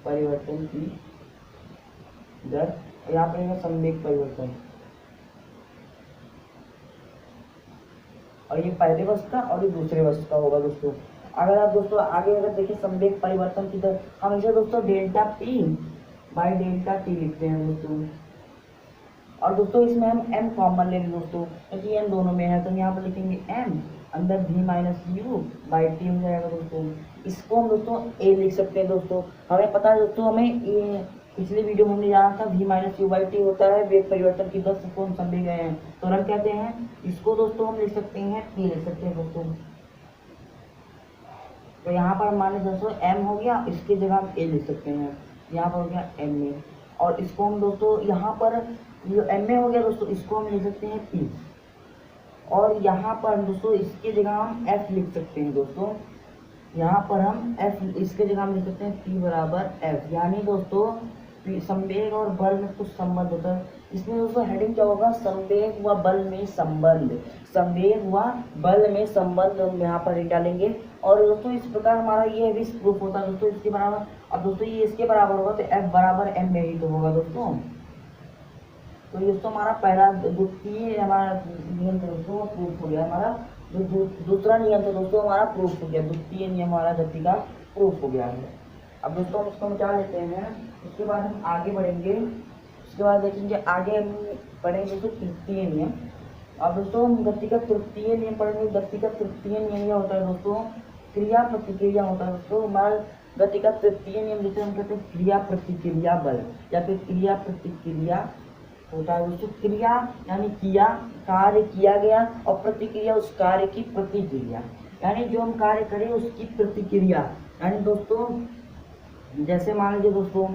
परिवर्तन की दर, यहाँ पर संवेग परिवर्तन, और ये पहले वर्ष का और ये दूसरे वर्ष का होगा दोस्तों। अगर आप दोस्तों आगे अगर देखिए संवेग परिवर्तन की दर, हम इसे दोस्तों delta P by delta T लिखते हैं दोस्तों। और दोस्तों इसमें हम m कॉमन ले लें दोस्तों, क्योंकि m दोनों में है, तो यहाँ पर लिखेंगे m अंदर v minus u by T हो जाएगा दोस्तों। इसको हम दोस्तों a लिख सकते हैं दोस्तों। हमें पता है दोस्तों, हमें ये पिछले वीडियो में हमने जाना था v minus U by T होता है वेग परिवर्तन की दर, सबको हम समझ गए हैं। तो हम कहते हैं इसको दोस्तों हम लिख सकते हैं t लिख सकते हैं दोस्तों। तो यहाँ पर मान लीजिए दोस्तों m हो गया, इसकी जगह हम a लिख सकते हैं, यहाँ पर हो गया m ए, और इसको हम दोस्तों यहाँ पर जो m ए हो गया दोस्तों, इसको हम लिख सकते हैं p, और यहाँ पर दोस्तों इसकी जगह हम f लिख सकते हैं दोस्तों। यहाँ पर हम f इसके जगह हम लिख सकते हैं p बराबर f, यानी दोस्तों संवेग और बल में कुछ संबंध होता है। इसमें दोस्तों हेडिंग क्या होगा, संवेग व बल में संबंध, संवेग व बल में संबंध हम यहाँ पर डालेंगे। और दोस्तों इस प्रकार हमारा ये भी प्रूफ होता है दोस्तों इसके बराबर। अब दोस्तों ये इसके बराबर होगा तो f बराबर m में ही तो होगा दोस्तों। तो ये दोस्तों हमारा पहला द्वितीय हमारा नियम था दोस्तों प्रूफ हो गया। हमारा जो दूसरा नियम था दोस्तों हमारा प्रूफ हो गया, द्वितीय नियम हमारा गति का प्रूफ हो गया है। अब दोस्तों हम इसको मिटा लेते हैं, उसके बाद हम आगे बढ़ेंगे। उसके बाद देखेंगे आगे हम पढ़ेंगे दोस्तों तृतीय नियम। अब दोस्तों हम गति का तृतीय नियम पढ़ेंगे। गति का तृतीय नियम यह होता है दोस्तों, क्रिया प्रतिक्रिया होता है दोस्तों। हमारा गति का तृतीय नियम जिसे हम कहते हैं क्रिया प्रतिक्रिया बल या फिर क्रिया प्रतिक्रिया होता है दोस्तों। क्रिया यानी किया, कार्य किया गया, और प्रतिक्रिया उस कार्य की प्रतिक्रिया, यानी जो हम कार्य करें उसकी प्रतिक्रिया। यानी दोस्तों जैसे मान लीजिए दोस्तों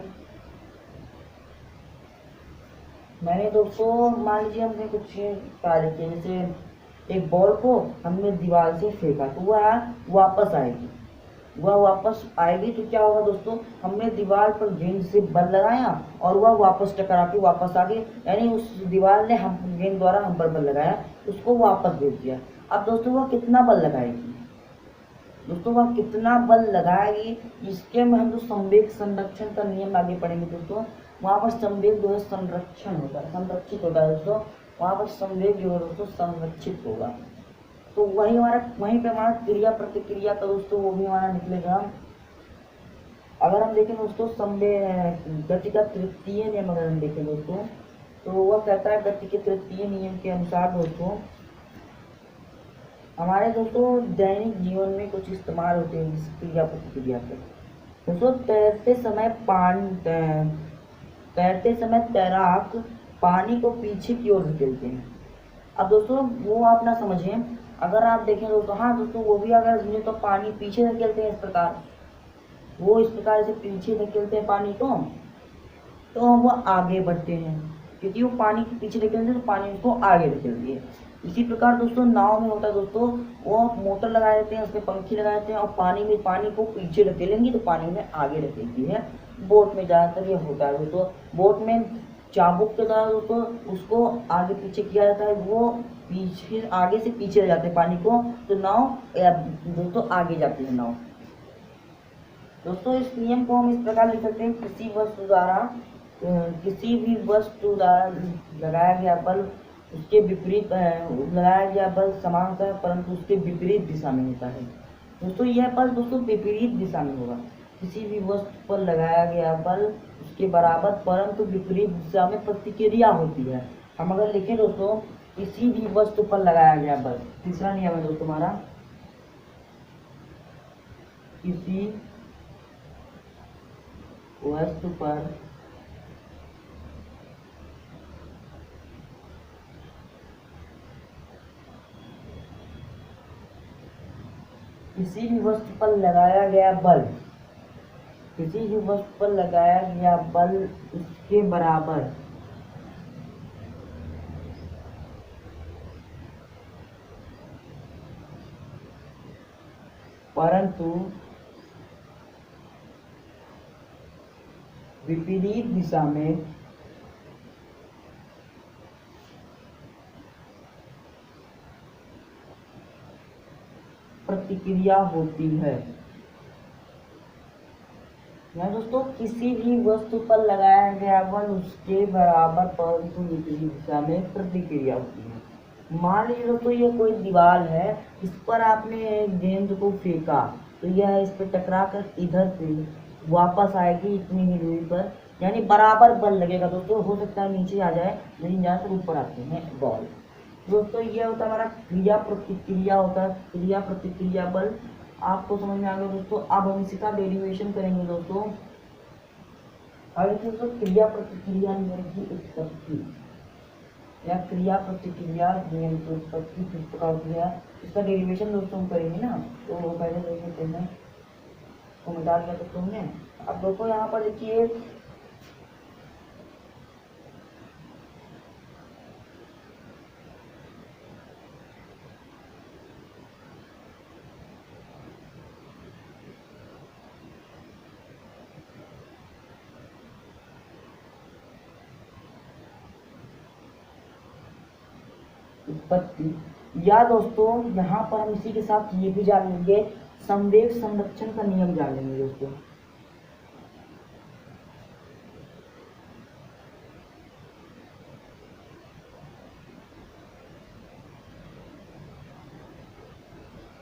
मैंने दोस्तों मान लीजिए हमने कुछ कार्य किया, जैसे एक बॉल को हमने दीवार से फेंका तो वह वापस आएगी तो क्या होगा दोस्तों, हमने दीवार पर गेंद से बल लगाया और वह वापस टकरा के वापस आ गई, यानी उस दीवार ने हम गेंद द्वारा हम पर बल लगाया, उसको वापस भेज दिया। अब दोस्तों वह कितना बल लगाएगी, दोस्तों वह कितना बल लगाएगी, इसके में हम जो संवेग संरक्षण का नियम आगे पढ़ेंगे दोस्तों। वहाँ पर संवेग जो है संरक्षण होता है, संरक्षित होता है दोस्तों। वहाँ पर संवेग जो है दोस्तों संरक्षित होगा। तो वहीं पे हमारा क्रिया प्रतिक्रिया का दोस्तों वो भी हमारा निकलेगा। अगर हम देखें दोस्तों संवेग गति का तृतीय नियम अगर हम देखें दोस्तों, तो वह कहता है गति के तृतीय नियम के अनुसार दोस्तों हमारे दोस्तों दैनिक जीवन में कुछ इस्तेमाल होते हैं इस क्रिया प्रतिक्रिया के। दोस्तों तैरते समय तैराक पानी को पीछे की ओर धकेलते हैं। अब दोस्तों वो आप ना समझें, अगर आप देखें दोस्तों, हाँ दोस्तों वो भी अगर समझे तो पानी पीछे धकेलते हैं, इस प्रकार वो इस प्रकार से पीछे धकेलते हैं पानी को, तो वो आगे बढ़ते हैं, क्योंकि वो पानी के पीछे धकेलते हैं तो पानी उसको आगे धकेलती है। इसी प्रकार दोस्तों नाव में होता है दोस्तों, वो मोटर लगा देते हैं, उसमें पंखी लगा देते हैं और पानी को पीछे धकेलेंगी तो पानी में आगे धकेलती है। बोट में ज़्यादातर ये होता है दोस्तों, बोट में चाबुक के द्वारा दोस्तों उसको आगे पीछे किया जाता है, वो पीछे आगे से पीछे ले जाते हैं पानी को, तो नाव दोस्तों आगे जाती है नाव। दोस्तों इस नियम को हम इस प्रकार लिख सकते हैं, किसी वस्तु द्वारा किसी भी वस्तु द्वारा लगाया गया बल उसके विपरीत लगाया गया बल समान होता है परंतु उसके विपरीत दिशा में होता है। दोस्तों यह बल दोस्तों विपरीत दिशा में होगा। किसी भी वस्तु पर लगाया गया बल उसके बराबर परंतु विपरीत दिशा में प्रतिक्रिया होती है। हम अगर लिखें दोस्तों किसी भी वस्तु पर लगाया गया बल, तीसरा नियम है दोस्तों हमारा, किसी वस्तु पर किसी भी वस्तु पर लगाया गया बल, किसी भी वस्तु पर लगाया गया बल उसके बराबर परंतु विपरीत दिशा में प्रतिक्रिया होती है। या दोस्तों किसी भी वस्तु पर लगाया गया बल उसके बराबर परंतु विपरीत दिशा में प्रतिक्रिया होती है। मान लीजिए दोस्तों ये कोई दीवार है, इस पर आपने एक गेंद को फेंका तो यह इस पर टकरा कर इधर से वापस आएगी इतनी ही दूरी पर, यानी बराबर बल लगेगा दोस्तों। हो सकता है नीचे आ जाए लेकिन ज़्यादातर ऊपर आते हैं बॉल। दोस्तों ये होता है हमारा क्रिया प्रतिक्रिया होता है, क्रिया प्रतिक्रिया बल। आपको समझ में आ गया दोस्तों। अब हम इसका डेरिवेशन करेंगे दोस्तों। अब दोस्तों क्रिया प्रतिक्रिया नियम की उत्पत्ति या क्रिया प्रतिक्रिया नियम की उत्पत्ति किस प्रकार होती है, इसका डेरिवेशन दोस्तों हम करेंगे ना। तो पहले देख लेते हैं, इसको मिटा दिया दोस्तों हमने। अब दोस्तों यहाँ पर देखिए उत्पत्ति, या दोस्तों यहाँ पर हम इसी के साथ ये भी जान लेंगे, संवेग संरक्षण का नियम जान लेंगे दोस्तों।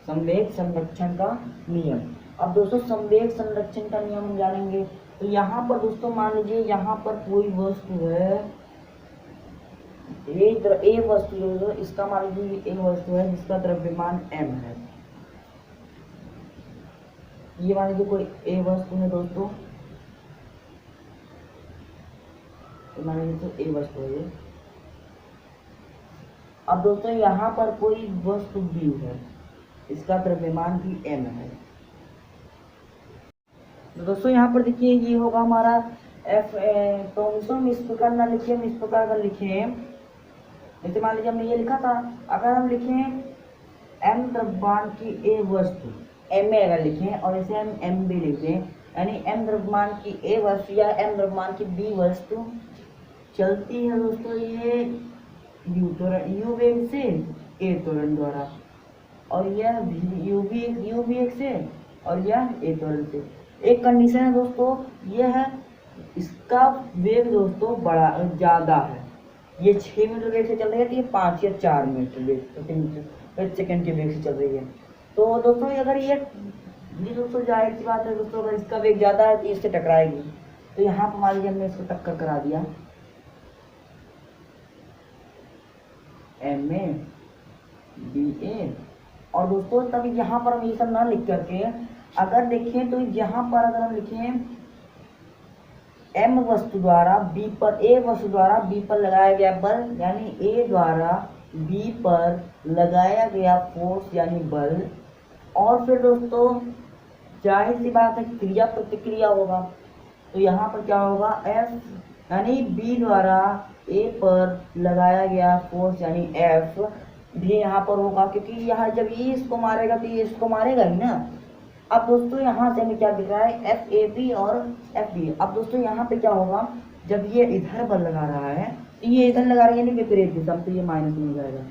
संवेग संरक्षण का नियम। अब दोस्तों संवेग संरक्षण का नियम हम जानेंगे तो यहाँ पर दोस्तों मान लीजिए यहाँ पर कोई वस्तु है, ए वस्तु जो इसका मान लीजिए एक वस्तु है जिसका द्रव्यमान m है। ये मान लीजिए कोई ए वस्तु है दोस्तों, मान लीजिए तो ए वस्तु है ये। अब दोस्तों यहाँ पर कोई वस्तु b है, इसका द्रव्यमान भी m है। तो दोस्तों यहाँ पर देखिए ये होगा हमारा f। तो दोस्तों हम इस प्रकार ना लिखिए, हम इस प्रकार का लिखें। जैसे मान लीजिए हमने ये लिखा था, अगर हम लिखें m द्रव्यमान की ए वस्तु m में अगर लिखें और इसे हम m भी लिखें, यानी m द्रव्यमान की ए वस्तु या m द्रव्यमान की b वस्तु चलती है दोस्तों ये u वेग से a त्वरण द्वारा, और यह u वेग से और यह a त्वरण से। एक कंडीशन है दोस्तों, यह है इसका वेग दोस्तों बड़ा ज़्यादा है। ये 6 मीटर वेग से चल रही है तो ये 5 या 4 मीटर वेग प्रति सेकंड के वेग से चल रही है। तो दोस्तों अगर ये दोस्तों जाहिर सी बात है दोस्तों, अगर इसका वेग ज़्यादा है तो इससे टकराएगी। तो यहाँ पर मान लीजिए हमने इसको टक्कर करा दिया एम ए बी ए, और दोस्तों तब यहाँ पर हम ये सब ना लिख करके अगर देखें तो यहाँ पर अगर हम लिखें m वस्तु द्वारा b पर a वस्तु द्वारा b पर लगाया गया बल, यानी a द्वारा b पर लगाया गया फोर्स यानी बल, और फिर दोस्तों जाहिर सी बात है क्रिया प्रतिक्रिया होगा। तो यहाँ पर क्या होगा f, यानी b द्वारा a पर लगाया गया फोर्स यानी f भी यहाँ पर होगा, क्योंकि यहाँ जब ये इसको मारेगा तो ये इसको मारेगा ही ना। अब दोस्तों यहाँ से हमें क्या दिख रहा है एफ ए बी और एफ बी। अब दोस्तों यहाँ पे क्या होगा, जब ये इधर बल लगा रहा है तो ये इधर लगा रहा है यानी विपरीत दिशा, तो ये माइनस में हो जाएगा।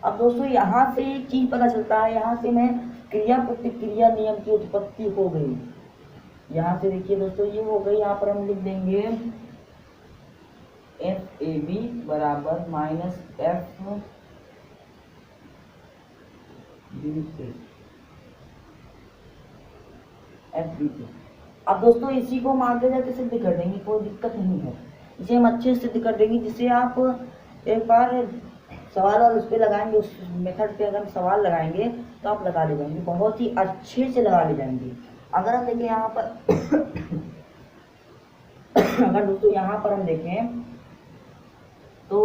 अब दोस्तों यहाँ से एक चीज पता चलता है, यहाँ से मैं क्रिया प्रतिक्रिया नियम की उत्पत्ति हो गई। यहाँ से देखिए दोस्तों ये हो गई, यहाँ पर हम लिख देंगे एफ ए बी बराबर minus F B A F B A. अब दोस्तों इसी को हम आगे जाके सिद्ध कर देंगे, कोई दिक्कत नहीं है, इसे हम अच्छे से सिद्ध कर देंगे। जिसे आप एक बार सवाल और उस पर लगाएंगे, उस मेथड पे अगर हम सवाल लगाएंगे तो आप लगा ले जाएंगे, बहुत ही अच्छे से लगा ले जाएंगे। अगर हम देखें यहाँ पर अगर दोस्तों यहाँ पर हम देखें तो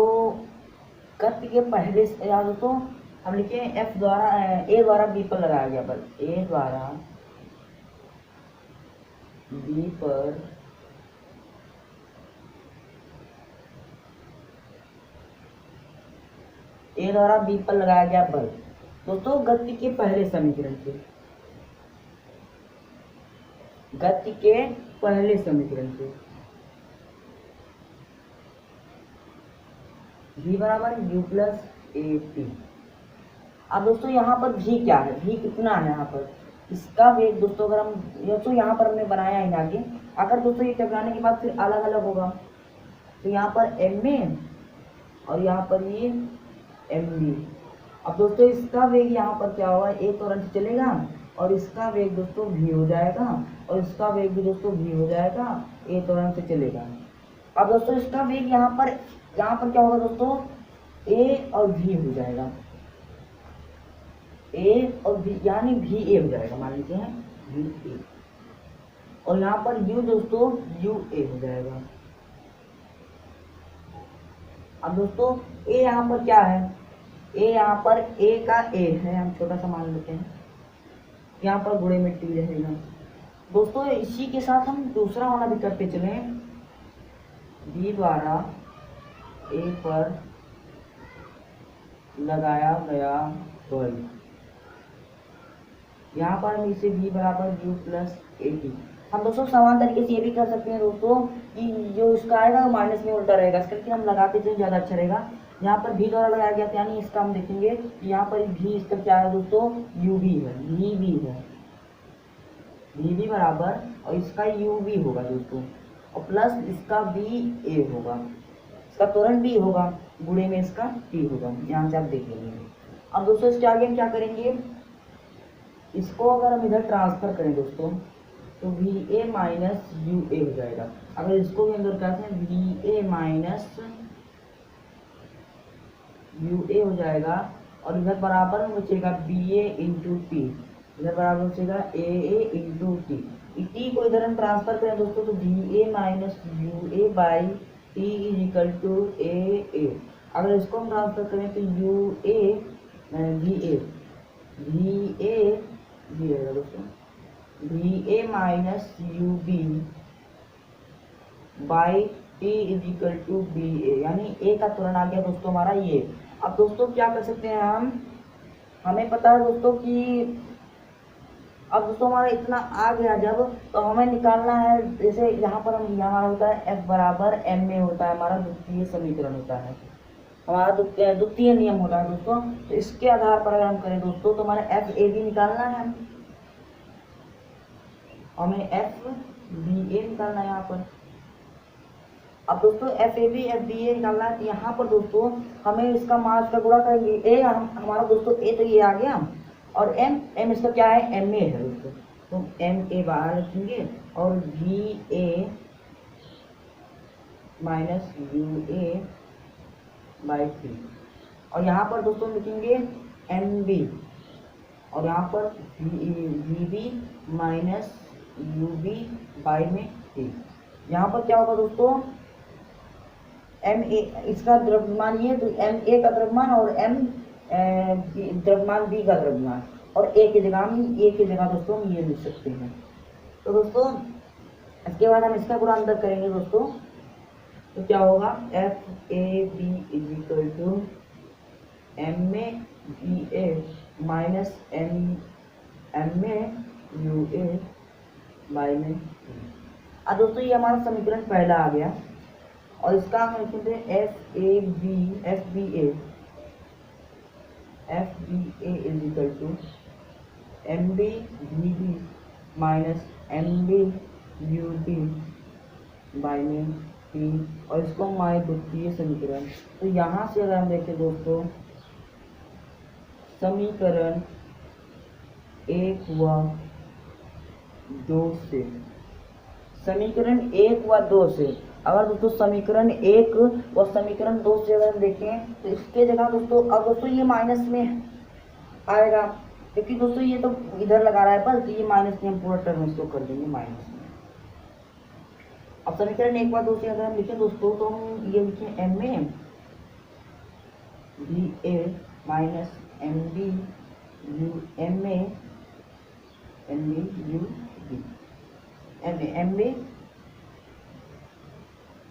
गति के पहले से या दोस्तों हम लिखे एफ द्वारा ए द्वारा बी पर लगाया गया बल, ए द्वारा बी पर ए द्वारा बी पर लगाया गया बल दोस्तों गति के पहले समीकरण से, गति के पहले समीकरण से v बराबर u प्लस ए टी। अब दोस्तों यहाँ पर v क्या है, v कितना है यहाँ पर, इसका वेग दोस्तों अगर हम ये तो यहाँ पर हमने बनाया है आगे, अगर दोस्तों ये टकराने के बाद फिर अलग अलग होगा तो यहाँ पर एम ए और यहाँ पर ये एम बी। अब दोस्तों इसका वेग यहाँ पर क्या होगा, ए त्वरण से चलेगा और इसका वेग दोस्तों v हो जाएगा और इसका वेग भी दोस्तों v हो जाएगा, ए त्वरण से चलेगा। अब दोस्तों इसका वेग यहाँ पर क्या होगा दोस्तों, ए और v हो जाएगा, ए और v यानी भी ए हो जाएगा, मान लीजिए है भी ए, और यहाँ पर u दोस्तों यू ए हो जाएगा। अब दोस्तों ए यहाँ पर क्या है, ए यहाँ पर ए का ए है, हम छोटा सा मान लेते हैं, यहाँ पर गुणे में टी रहेगा दोस्तों। इसी के साथ हम दूसरा वाला भी करते चले, बी द्वारा ए पर लगाया गया बल, यहाँ पर हम इसे v बराबर u प्लस ए टी। हम दोस्तों समान तरीके से ये भी कर सकते हैं दोस्तों कि जो इसका आएगा माइनस में उल्टा रहेगा, इसका लेकिन हम लगाते चलें ज़्यादा अच्छा रहेगा। यहाँ पर v द्वारा लगाया गया था, यानी इसका हम देखेंगे यहाँ पर v इसका क्या है दोस्तों, u v है, v v है, v v बराबर और इसका u v होगा दोस्तों, और प्लस इसका v a होगा, इसका त्वरण भी होगा, गुणे में इसका t होगा, यहाँ से आप देख लेंगे। अब दोस्तों इसके आगे हम क्या करेंगे, इसको अगर हम इधर ट्रांसफर करें दोस्तों तो वी ए माइनस यू ए हो जाएगा। अगर इसको भी अंदर करते हैं वी ए माइनस यू ए हो जाएगा, और इधर बराबर में बचेगा बी ए इंटू टी, इधर बराबर बचेगा ए इंटू टी। टी को इधर हम ट्रांसफर करें दोस्तों तो V A minus U A by T is equal to A. अगर इसको हम ट्रांसफर करें तो यू ए भी रहेगा दोस्तों, V A minus U B by T is equal to B A, यानी ए का त्वरण आ गया दोस्तों हमारा ये। अब दोस्तों क्या कर सकते हैं हम, हमें पता है दोस्तों कि अब दोस्तों हमारा इतना आ गया जब, तो हमें निकालना है, जैसे यहाँ पर हम यहाँ होता है f बराबर m में होता है, हमारा द्वितीय समीकरण होता है, हमारा द्वितीय नियम होता है दोस्तों। तो इसके आधार पर अगर हम करें दोस्तों तो हमारा एफ ए बी निकालना है, हमें एफ बी ए निकालना है यहाँ पर। अब दोस्तों F A B F B A निकालना है, तो यहाँ पर दोस्तों हमें इसका मास का गुणा करेंगे, ए हमारा दोस्तों ए तो ये आ गया, और एम इसका क्या है, एम ए है दोस्तों, तो एम ए बाहर रखेंगे और we A minus U A by T, और यहाँ पर दोस्तों लिखेंगे एम बी, और यहाँ पर V B minus U B by में टी। यहाँ पर क्या होगा दोस्तों, एम ए इसका द्रव्यमान ये, तो एम ए का द्रव्यमान और एम द्रव्यमान बी का द्रव्यमान, और ए की जगह हम ए की जगह दोस्तों हम ये लिख सकते हैं। तो दोस्तों इसके बाद हम इसका गुणा अंदर करेंगे दोस्तों, तो क्या होगा, F A B is equal to M A B A minus M A U A by में। अब दोस्तों ये हमारा समीकरण पहला आ गया, और इसका हम लिखते हैं F B A is equal to M B V B minus M B U B by में टी और इसको हम माने द्वितीय समीकरण। तो यहाँ से अगर हम देखें दोस्तों समीकरण 1 व 2 से, समीकरण 1 व 2 से अगर दोस्तों समीकरण 1 और समीकरण 2 से अगर हम देखें तो इसके जगह दोस्तों अब दोस्तों ये माइनस में आएगा, क्योंकि दोस्तों ये तो इधर लगा रहा है बस, ये माइनस में हम पूरा टर्म इसको कर देंगे माइनस में। अब समीकरण 1 व 2 से अगर हम लिखें दोस्तों तो हम ये लिखें M A V A minus M B U M A M B U B M A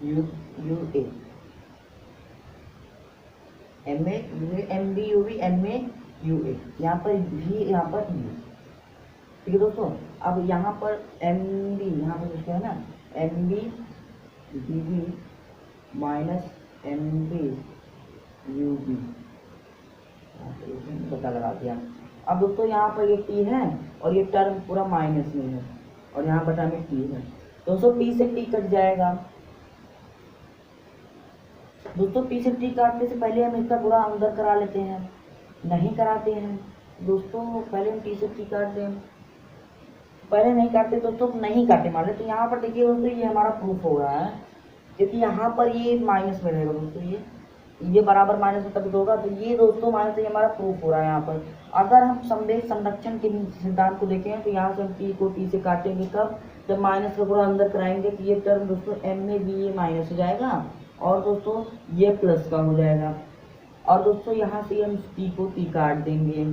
U U A M A M B U B M A U A, यहाँ पर भी यहाँ पर यू, ठीक है दोस्तों। अब यहाँ पर एम बी यहाँ पर लिखा है ना M B D B minus M B U B, पता लगा दिया। अब दोस्तों यहाँ पर ये टी है और ये टर्म पूरा माइनस में है और यहाँ बटा में टी है, दोस्तों टी से टी कट जाएगा। दोस्तों टी से टी काटने से पहले हम इसका गुणा अंदर करा लेते हैं, नहीं कराते हैं दोस्तों, पहले हम टी से टी काट दें, पहले नहीं काटते दोस्तों, नहीं काटे मान लें। तो यहाँ पर देखिए दोस्तों ये हमारा प्रूफ हो रहा है, क्योंकि यहाँ पर ये माइनस में रहेगा दोस्तों, ये बराबर माइनस में तभी होगा, तो ये दोस्तों माइनस ये हमारा प्रूफ हो रहा है। यहाँ पर अगर हम संवेग संरक्षण के सिद्धांत को देखें तो यहाँ से हम टी को टी से काटेंगे, कब जब माइनस का पूरा अंदर कराएंगे तो ये टर्म दोस्तों एम में भी ये माइनस हो जाएगा और दोस्तों ये प्लस का हो जाएगा, और दोस्तों यहाँ से हम टी को टी काट देंगे।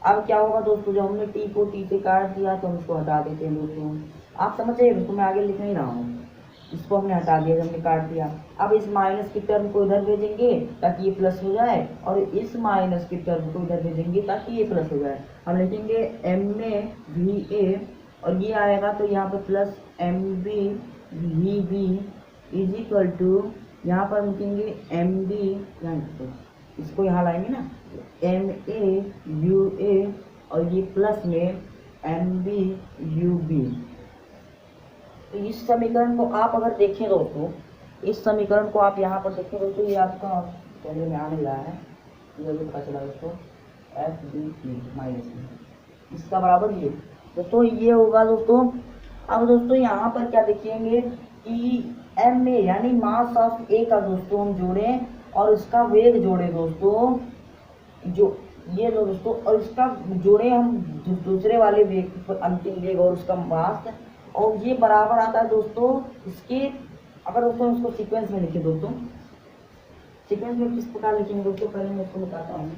अब क्या होगा दोस्तों, जब हमने टी को टी से काट दिया तो हम इसको हटा देते हैं दोस्तों, आप समझ जाइए दोस्तों, मैं आगे लिख नहीं रहा हूँ, इसको हमने हटा दिया, हमने काट दिया। अब इस माइनस की टर्म को इधर भेजेंगे ताकि ये प्लस हो जाए और इस माइनस की टर्म को इधर भेजेंगे ताकि ये प्लस हो जाए। हम लिखेंगे एम ए वी ए और ये आएगा तो यहाँ पर plus M B V B is equal to, यहाँ पर लिखेंगे एम बी, इसको यहाँ लाएंगे ना एम ए यू ए और ये प्लस में एम बी यू बी। तो इस समीकरण को आप अगर देखें दोस्तों, इस समीकरण को आप यहाँ पर देखें दोस्तों, ये आपका पहले में आने लगा है, ये भी पता चला दोस्तों एफ बी टी माइनस में, इसका बराबर ये दोस्तों ये होगा दोस्तों। अब दोस्तों यहाँ पर क्या देखेंगे कि एम ए यानी मास ऑफ ए का दोस्तों हम जोड़ें और इसका वेग जोड़े दोस्तों, जो ये लो दोस्तों, और इसका जोड़े हम दूसरे वाले वेग अंतिम वेग और उसका मास, और ये बराबर आता है दोस्तों इसके, अगर दोस्तों इसको सीक्वेंस में लिखे दोस्तों, सीक्वेंस में किस प्रकार लिखेंगे दोस्तों, पहले मैं इसको बताता हूँ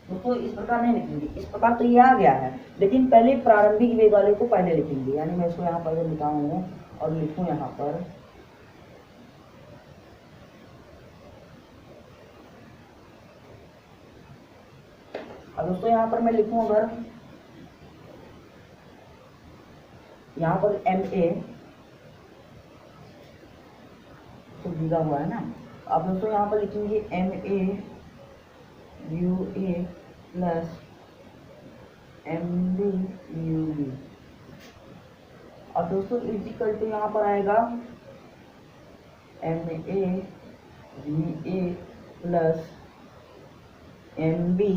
दोस्तों, इस प्रकार नहीं लिखेंगे, इस प्रकार तो ये आ गया है, लेकिन पहले प्रारंभिक वेग वाले को पहले लिखेंगे, यानी मैं इसको यहाँ पर लिखा हूँ और लिखूँ यहाँ पर अब दोस्तों यहाँ पर मैं लिखूँ, अगर यहाँ पर एम ए तो दिया हुआ है ना, अब दोस्तों यहाँ पर लिखेंगे M A U A plus M B U B, और दोस्तों इक्वल टू यहाँ पर आएगा M A V A plus M B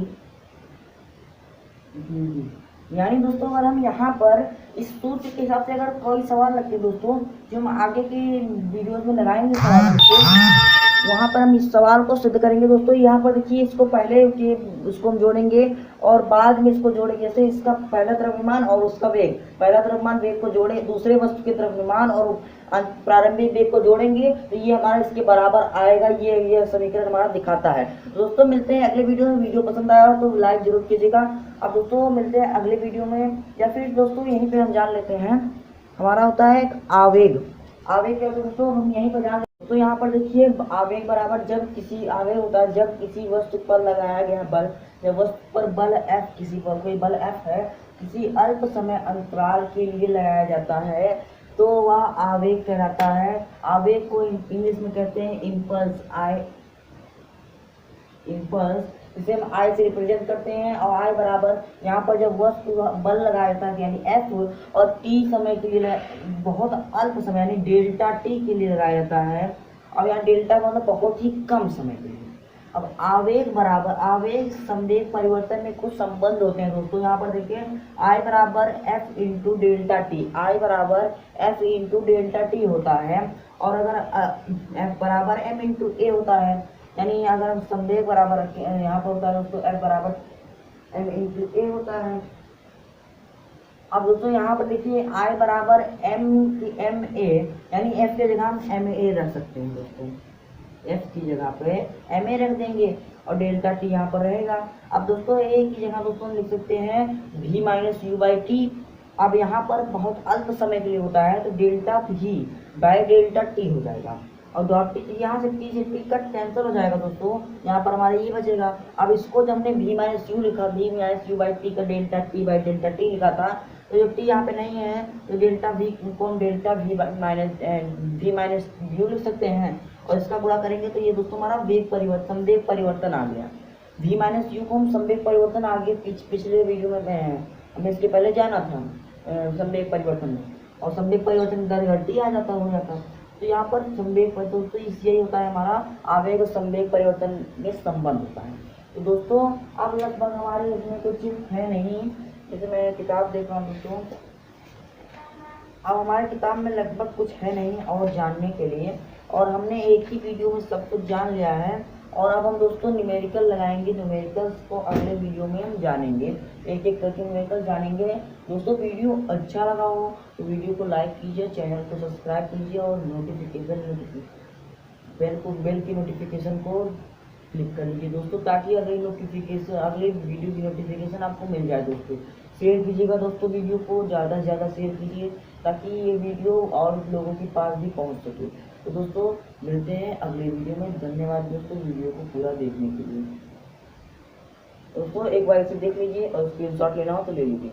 U B. यानी दोस्तों अगर हम यहाँ पर इस सूत्र के हिसाब से अगर कोई सवाल लगते दोस्तों, जो हम आगे के वीडियोस में लगाएंगे सवाल दोस्तों, वहाँ पर हम इस सवाल को सिद्ध करेंगे दोस्तों। यहाँ पर देखिए इसको पहले के उसको हम जोड़ेंगे और बाद में इसको जोड़ेंगे, जैसे इसका पहला द्रव्यमान और उसका वेग, पहला द्रव्यमान वेग को जोड़े दूसरे वस्तु के द्रव्यमान और प्रारंभिक वेग को जोड़ेंगे तो ये हमारा इसके बराबर आएगा, ये समीकरण हमारा दिखाता है। दोस्तों मिलते हैं अगले वीडियो में, वीडियो पसंद आया हो तो लाइक जरूर कीजिएगा। अब दोस्तों मिलते हैं अगले वीडियो में, या फिर दोस्तों यहीं पे हम जान लेते हैं, हमारा होता है एक आवेग, आवेग क्या दोस्तों हम यहीं पर जान। तो यहाँ पर देखिए आवेग बराबर जब किसी आवेग होता है जब किसी वस्तु पर लगाया गया बल, जब वस्तु पर बल F, किसी पर कोई बल F है किसी अल्प समय अंतराल के लिए लगाया जाता है तो वह आवेग कहलाता है। आवेग को इंग्लिश में कहते हैं इम्पल्स, इम्पल्स, जिसे हम I से रिप्रेजेंट करते हैं। और I बराबर यहाँ पर जब वस्तु बल लगाया जाता है यानी F और T समय के लिए, बहुत अल्प समय यानी डेल्टा T के लिए लगाया जाता है और यहाँ डेल्टा मतलब बहुत ही कम समय के लिए। अब आवेग बराबर आवेग संवेग परिवर्तन में कुछ संबंध होते हैं दोस्तों। यहाँ पर देखिए I बराबर एफ इंटू डेल्टा टी, आई बराबर एफ इंटू डेल्टा टी होता है। और अगर एफ बराबर एम इंटू ए होता है, यानी अगर हम संवेग बराबर रखें यहाँ पर होता है दोस्तों एफ बराबर एम इंटू ए होता है। अब दोस्तों यहाँ पर देखिए I बराबर एम ए, यानी एफ की जगह हम एम ए रख सकते हैं दोस्तों। एफ की जगह पे एम ए रख देंगे और डेल्टा टी यहाँ पर रहेगा। अब दोस्तों ए की जगह दोस्तों हम लिख सकते हैं v minus U by T. अब यहाँ पर बहुत अल्प समय के लिए होता है तो delta v by delta T हो जाएगा और डॉट टी यहाँ से टी कट कैंसिल हो जाएगा दोस्तों। यहाँ पर हमारे ये बचेगा। अब इसको जब हमने v माइनस यू लिखा, v minus U by T का delta T by delta T लिखा था, तो जब टी यहाँ पे नहीं है तो डेल्टा वी को हम डेल्टा वी माइनस यू लिख सकते हैं और इसका गुणा करेंगे तो ये दोस्तों हमारा वेग परिवर्तन आ गया। v माइनस यू को हम संवेग परिवर्तन आगे पिछले वीडियो में हमें इसके पहले जाना था संवेग परिवर्तन में, और संवेग परिवर्तन दर घटी आ जाता हो जाता। तो यहाँ पर संवेग परिवर्तन तो यही होता है हमारा आवेग और संवेग परिवर्तन में संबंध होता है। तो दोस्तों अब लगभग हमारे इसमें कुछ है नहीं, जैसे मैं किताब देख रहा हूँ दोस्तों, अब हमारे किताब में लगभग कुछ है नहीं और जानने के लिए, और हमने एक ही वीडियो में सब कुछ जान लिया है। और अब हम दोस्तों न्यूमेरिकल लगाएंगे, न्यूमेरिकल्स को अगले वीडियो में हम जानेंगे, एक एक करके न्यूमेरिकल जानेंगे। दोस्तों वीडियो अच्छा लगा हो तो वीडियो को लाइक कीजिए, चैनल को सब्सक्राइब कीजिए और बेल की नोटिफिकेशन को क्लिक कर लीजिए दोस्तों, ताकि अगले वीडियो की नोटिफिकेशन आपको मिल जाए। दोस्तों शेयर कीजिएगा दोस्तों, वीडियो को ज़्यादा से ज़्यादा शेयर कीजिए ताकि ये वीडियो और लोगों के पास भी पहुंच सके। तो दोस्तों मिलते हैं अगले वीडियो में। धन्यवाद दोस्तों वीडियो को पूरा देखने के लिए। दोस्तों एक बार इसे देख लीजिए और स्क्रीनशॉट लेना हो तो ले लीजिए।